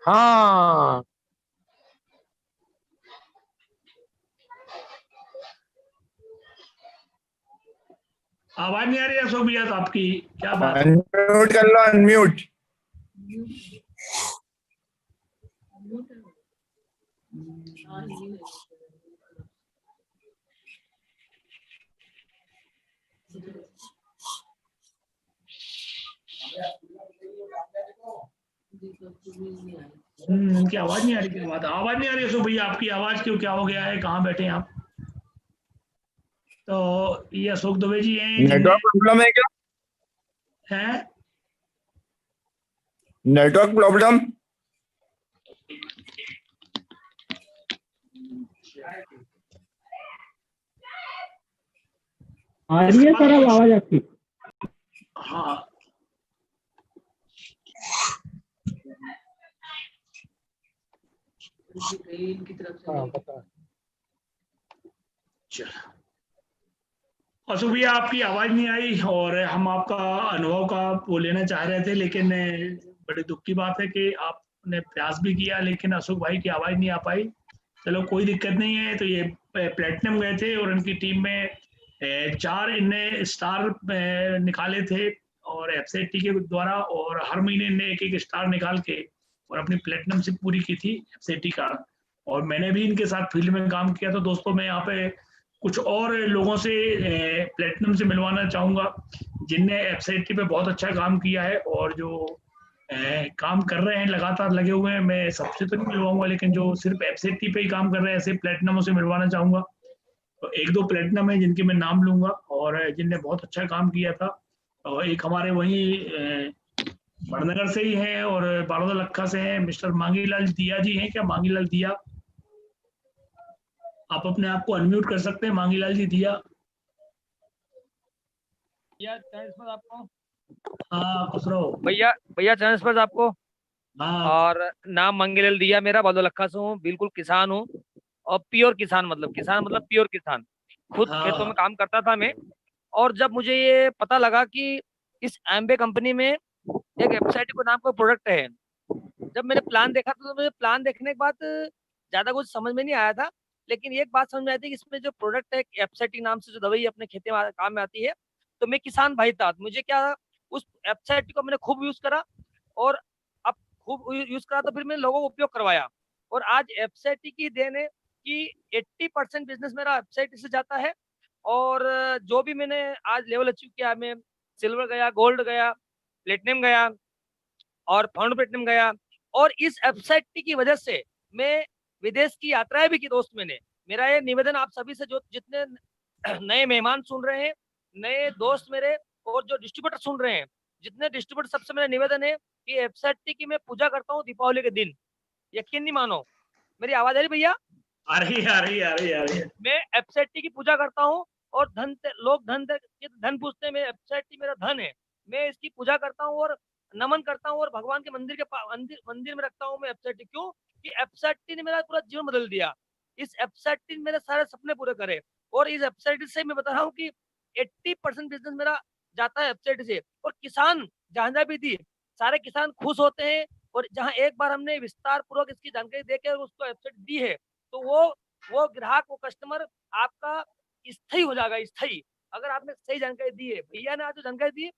हाँ, आवाज नहीं आ रही है अशोक भैया तो आपकी, क्या बात? अनम्यूट कर लो, अनम्यूट। इनकी आवाज नहीं आ रही, क्या बात है? आवाज नहीं आ रही अशोक भैया आपकी, आवाज क्यों, क्या हो गया है, कहाँ बैठे हैं आप? तो ये अशोक दुबे जी हैं, नेटवर्क प्रॉब्लम है क्या? हैं? Network problem. आ रही है सर अब आवाज आपकी? हाँ हाँ, बता। चल, अशोक भैया आपकी आवाज नहीं आई और हम आपका अनुभव का वो लेना चाह रहे थे, लेकिन बड़ी दुख की बात है कि आपने प्रयास भी किया लेकिन अशोक भाई की आवाज नहीं आ पाई। चलो कोई दिक्कत नहीं है। तो ये प्लेटिनम गए थे और उनकी टीम में 4 इनने स्टार निकाले थे और एफसीआईटी के द्वारा, और हर महीने इनने एक एक स्टार निकाल के और अपनी प्लेटिनम से पूरी की थी एफसीआईटी का। और मैंने भी इनके साथ फील्ड में काम किया। तो दोस्तों मैं यहाँ पे कुछ और लोगों से प्लेटिनम से मिलवाना चाहूँगा जिनने एफसीआईटी पे बहुत अच्छा काम किया है और जो काम कर रहे हैं, लगातार लगे हुए हैं। मैं सबसे तो नहीं मिलवाऊंगा, लेकिन जो सिर्फ एफसीआईटी पे ही काम कर रहे हैं ऐसे प्लेटिनमों से मिलवाना चाहूँगा। तो एक दो प्लेटिनम है जिनके मैं नाम लूंगा और जिनने बहुत अच्छा काम किया था। और एक हमारे वहीं बड़नगर से ही हैं और बारोदा लखा से हैं, मिस्टर मांगीलाल दिया जी हैं। क्या मांगीलाल दिया, आप अपने आप को अनम्यूट कर सकते हैं? मांगीलाल जी दिया। आपको हाँ खुश रहो भैया। भैया ट्रांसफर आपको। हाँ। और नाम मंगेलाल दिया मेरा, बादलखा से हूँ, बिल्कुल किसान हूँ और प्योर किसान मतलब प्योर किसान। खुद हाँ खेतों में काम करता था मैं। और जब मुझे ये पता लगा कि इस एम्बे कंपनी में एक वेबसाइट को नाम का प्रोडक्ट है, जब मैंने प्लान देखा तो मुझे प्लान देखने के बाद ज्यादा कुछ समझ में नहीं आया था। लेकिन एक बात समझ में आई थी कि इसमें जो प्रोडक्ट है एफसेटी नाम से जो दवाई अपने खेती में काम में आती है, तो मैं किसान भाई था, मुझे क्या उस एफसेटी को मैंने खूब यूज करा और अब खूब यूज करा तो फिर मैंने लोगों को उपयोग करवाया। और आज एफसेटी की देन है कि 80% बिजनेस मेरा एफसेटी से जाता है। और जो भी मैंने आज लेवल अचीव किया, मैं सिल्वर गया, गोल्ड गया, प्लेटिनम गया और फाउंड प्लेटिनम गया। और इस वेबसाइट की वजह से मैं विदेश की यात्राएं भी की दोस्त। मैंने मेरा ये निवेदन आप सभी से, जो जितने नए मेहमान सुन रहे हैं, नए दोस्त मेरे और जो डिस्ट्रीब्यूटर सुन रहे हैं, जितने डिस्ट्रीब्यूटर, सबसे मेरा निवेदन है कि वेबसाइट की मैं पूजा करता हूँ दीपावली के दिन। यकीन नहीं मानो। मेरी आवाज आ रही भैया? आ रही आ रही आ रही आ रही। मैं वेबसाइट की पूजा करता हूँ और लोग धन पूछते हैं, मेरे वेबसाइट मेरा धन है। मैं इसकी पूजा करता हूँ और नमन करता हूँ और भगवान के मंदिर में रखता हूँ मैं वेबसाइट। क्यों कि वेबसाइट ने मेरा पूरा जीवन बदल दिया। इस वेबसाइट ने मेरे सारे सपने पूरे करे। और इस वेबसाइट से मैं बता रहा हूँ कि 80% बिजनेस मेरा जाता है वेबसाइट से। और किसान जहाँ भी दी, सारे किसान खुश होते हैं। और जहाँ एक बार हमने विस्तार पूर्वक इसकी जानकारी देकर उसको वेबसाइट दी है, तो वो ग्राहक, वो कस्टमर आपका स्थायी हो जाएगा, स्थायी। अगर आपने सही जानकारी दी है। भैया ने आज जो जानकारी दी,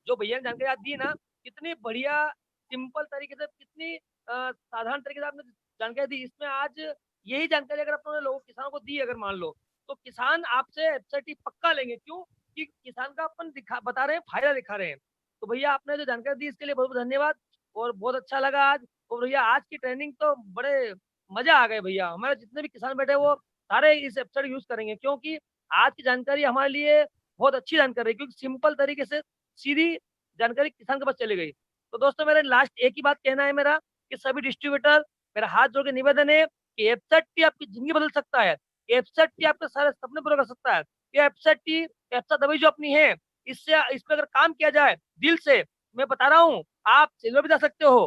जो भैया ने जानकारी आज दी ना, कितनी बढ़िया सिंपल तरीके से, कितनी साधारण तरीके से आपने जानकारी दी। इसमें आज यही जानकारी अगर अपने लोगों किसानों को दी, अगर मान लो, तो किसान आपसे वेबसाइट पक्का लेंगे। क्यों कि किसान का अपन बता रहे हैं, फायदा दिखा रहे हैं। तो भैया आपने जो जानकारी दी इसके लिए बहुत बहुत धन्यवाद और बहुत अच्छा लगा आज। और भैया आज की ट्रेनिंग तो बड़े मजा आ गए भैया। हमारे जितने भी किसान बैठे वो सारे इस वेबसाइट यूज करेंगे, क्योंकि आज की जानकारी हमारे लिए बहुत अच्छी जानकारी है, क्योंकि सिंपल तरीके से सीधी जानकारी किसान के पास चली गई। तो दोस्तों मेरा लास्ट एक ही बात कहना है मेरा, कि सभी डिस्ट्रीब्यूटर, मेरा हाथ जोड़ के निवेदन है कि वेबसाइट आपकी जिंदगी बदल सकता है। वेबसाइट आपके सारे सपने पूरे कर सकता है। ये वेबसाइट दवाई जो अपनी है, इससे इस पर अगर काम किया जाए दिल से, मैं बता रहा हूँ आप सिल्वर भी जा सकते हो,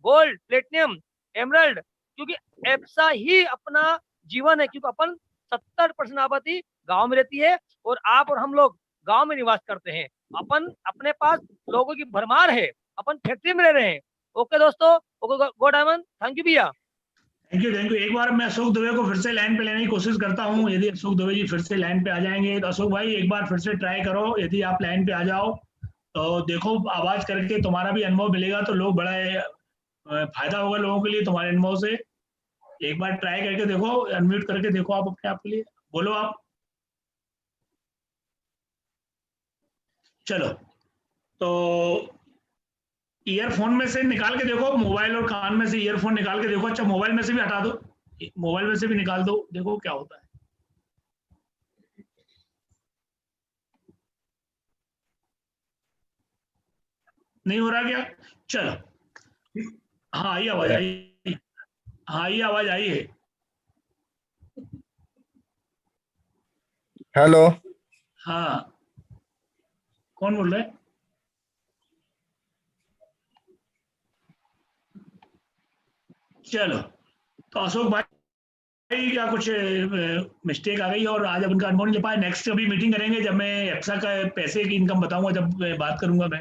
गोल्ड, प्लेटिनम, एमरल्ड। क्योंकि ऐसा ही अपना जीवन है। क्योंकि अपन 70% आबादी गांव में रहती है और आप और हम लोग गांव में निवास करते हैं। अपन अपने पास लोगों की भरमार है, अपन फैक्ट्री में रह रहे हैं। ओके दोस्तों, okay go diamond, thank you भैया। Thank you thank you. एक बार मैं अशोक दुबे को फिर से लाइन पे लेने की कोशिश करता हूँ। यदि अशोक दुबे जी फिर से लाइन पे आ जाएंगे तो अशोक भाई एक बार फिर से ट्राई करो। यदि आप लाइन पे आ जाओ तो देखो आवाज करके तुम्हारा भी अनुभव मिलेगा, तो लोग बड़ा फायदा होगा लोगों के लिए तुम्हारे अनुभव से। एक बार ट्राई करके देखो, अनम्यूट करके देखो आप अपने आप के लिए, बोलो आप। चलो तो ईयरफोन में से निकाल के देखो, मोबाइल और कान में से ईयरफोन निकाल के देखो। अच्छा मोबाइल में से भी हटा दो, मोबाइल में से भी निकाल दो, देखो क्या होता है। नहीं हो रहा क्या? चलो हाँ आई आवाज आई। हाँ ये आवाज आई है। हेलो। हाँ कौन बोल रहा है? चलो तो अशोक भाई का कुछ मिस्टेक आ गई और आज अब इनका अनुभव नहीं ले पाए। नेक्स्ट अभी मीटिंग करेंगे जब मैं एप्सा का पैसे की इनकम बताऊंगा, जब बात करूंगा मैं,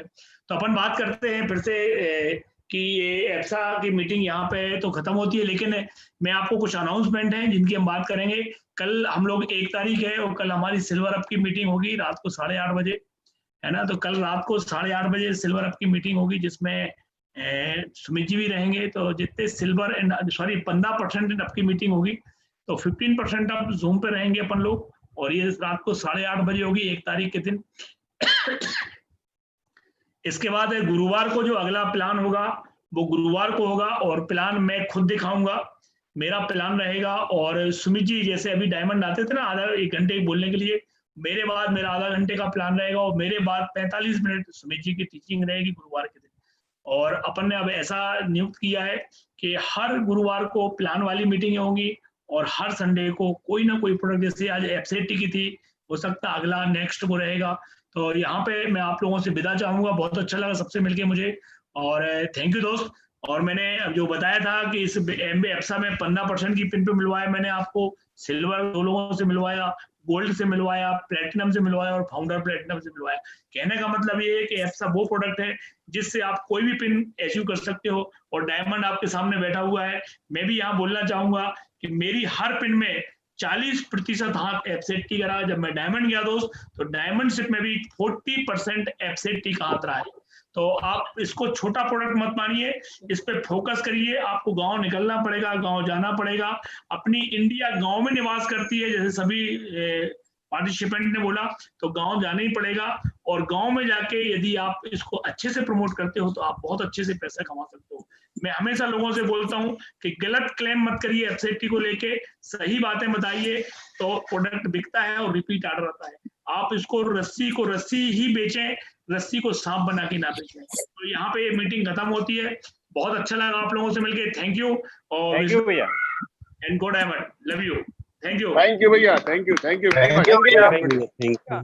तो अपन बात करते हैं फिर से कि ये एप्सा की मीटिंग यहाँ पे तो खत्म होती है, लेकिन मैं आपको कुछ अनाउंसमेंट है जिनकी हम बात करेंगे। कल हम लोग 1 तारीख है और कल हमारी सिल्वर अप की मीटिंग होगी रात को 8:30 बजे, है ना। तो कल रात को 8:30 बजे सिल्वर अप की मीटिंग होगी जिसमें सुमित जी भी रहेंगे। तो जितने सिल्वर एंड 15% अप की मीटिंग होगी, तो 15% अप जूम पे रहेंगे अपन लोग, और ये रात को 8:30 बजे होगी 1 तारीख के दिन। इसके बाद गुरुवार को जो अगला प्लान होगा वो गुरुवार को होगा, और प्लान मैं खुद दिखाऊंगा, मेरा प्लान रहेगा। और सुमित जी जैसे अभी डायमंड आते थे ना आधा 1 घंटे बोलने के लिए, मेरे बाद मेरा आधा घंटे का प्लान रहेगा, और मेरे बाद 45 मिनट सुमित जी की टीचिंग रहेगी गुरुवार के दिन। और अपन ने अब ऐसा नियुक्त किया है कि हर गुरुवार को प्लान वाली मीटिंगें होंगी, और हर संडे को कोई ना कोई प्रोडक्ट, जैसे आज एफसेटी की थी, हो सकता है अगला नेक्स्ट को रहेगा। तो यहाँ पे मैं आप लोगों से विदा चाहूंगा। बहुत अच्छा लगा सबसे मिलके मुझे, और थैंक यू दोस्त। और मैंने जो बताया था कि इस एप्सा में 15% की पिन पे मिलवाया, मैंने आपको सिल्वर 2 लोगों से मिलवाया, गोल्ड से मिलवाया, प्लेटिनम से मिलवाया और फाउंडर प्लेटिनम से मिलवाया। कहने का मतलब ये है कि एप्सा वो प्रोडक्ट है जिससे आप कोई भी पिन अचीव कर सकते हो, और डायमंड आपके सामने बैठा हुआ है। मैं भी यहाँ बोलना चाहूंगा कि मेरी हर पिन में 40% हाथ एफसेटी का रहा। जब मैं डायमंड गया दोस्त, तो डायमंड शिप में भी 40% एफसेटी का हाथ रहा है। तो आप इसको छोटा प्रोडक्ट मत मानिए, इस पे फोकस करिए। आपको गांव निकलना पड़ेगा, गांव जाना पड़ेगा। अपनी इंडिया गांव में निवास करती है, जैसे सभी पार्टिसिपेंट ने बोला, तो गांव जाना ही पड़ेगा। और गांव में जाके यदि आप इसको अच्छे से प्रमोट करते हो तो आप बहुत अच्छे से पैसा कमा सकते हो। मैं हमेशा लोगों से बोलता हूं कि गलत क्लेम मत करिए एफसेटी को लेके, सही बातें बताइए, तो प्रोडक्ट बिकता है और रिपीट ऑर्डर आता है। आप इसको रस्सी को रस्सी ही बेचें, रस्सी को सांप बना के ना बेचें। तो यहाँ पे ये मीटिंग खत्म होती है। बहुत अच्छा लगा आप लोगों से मिलके, थैंक यू। और थैंक यू भैया, and go diamond, love you, thank you. Thank you भैया, thank you very much. Thank you भैया।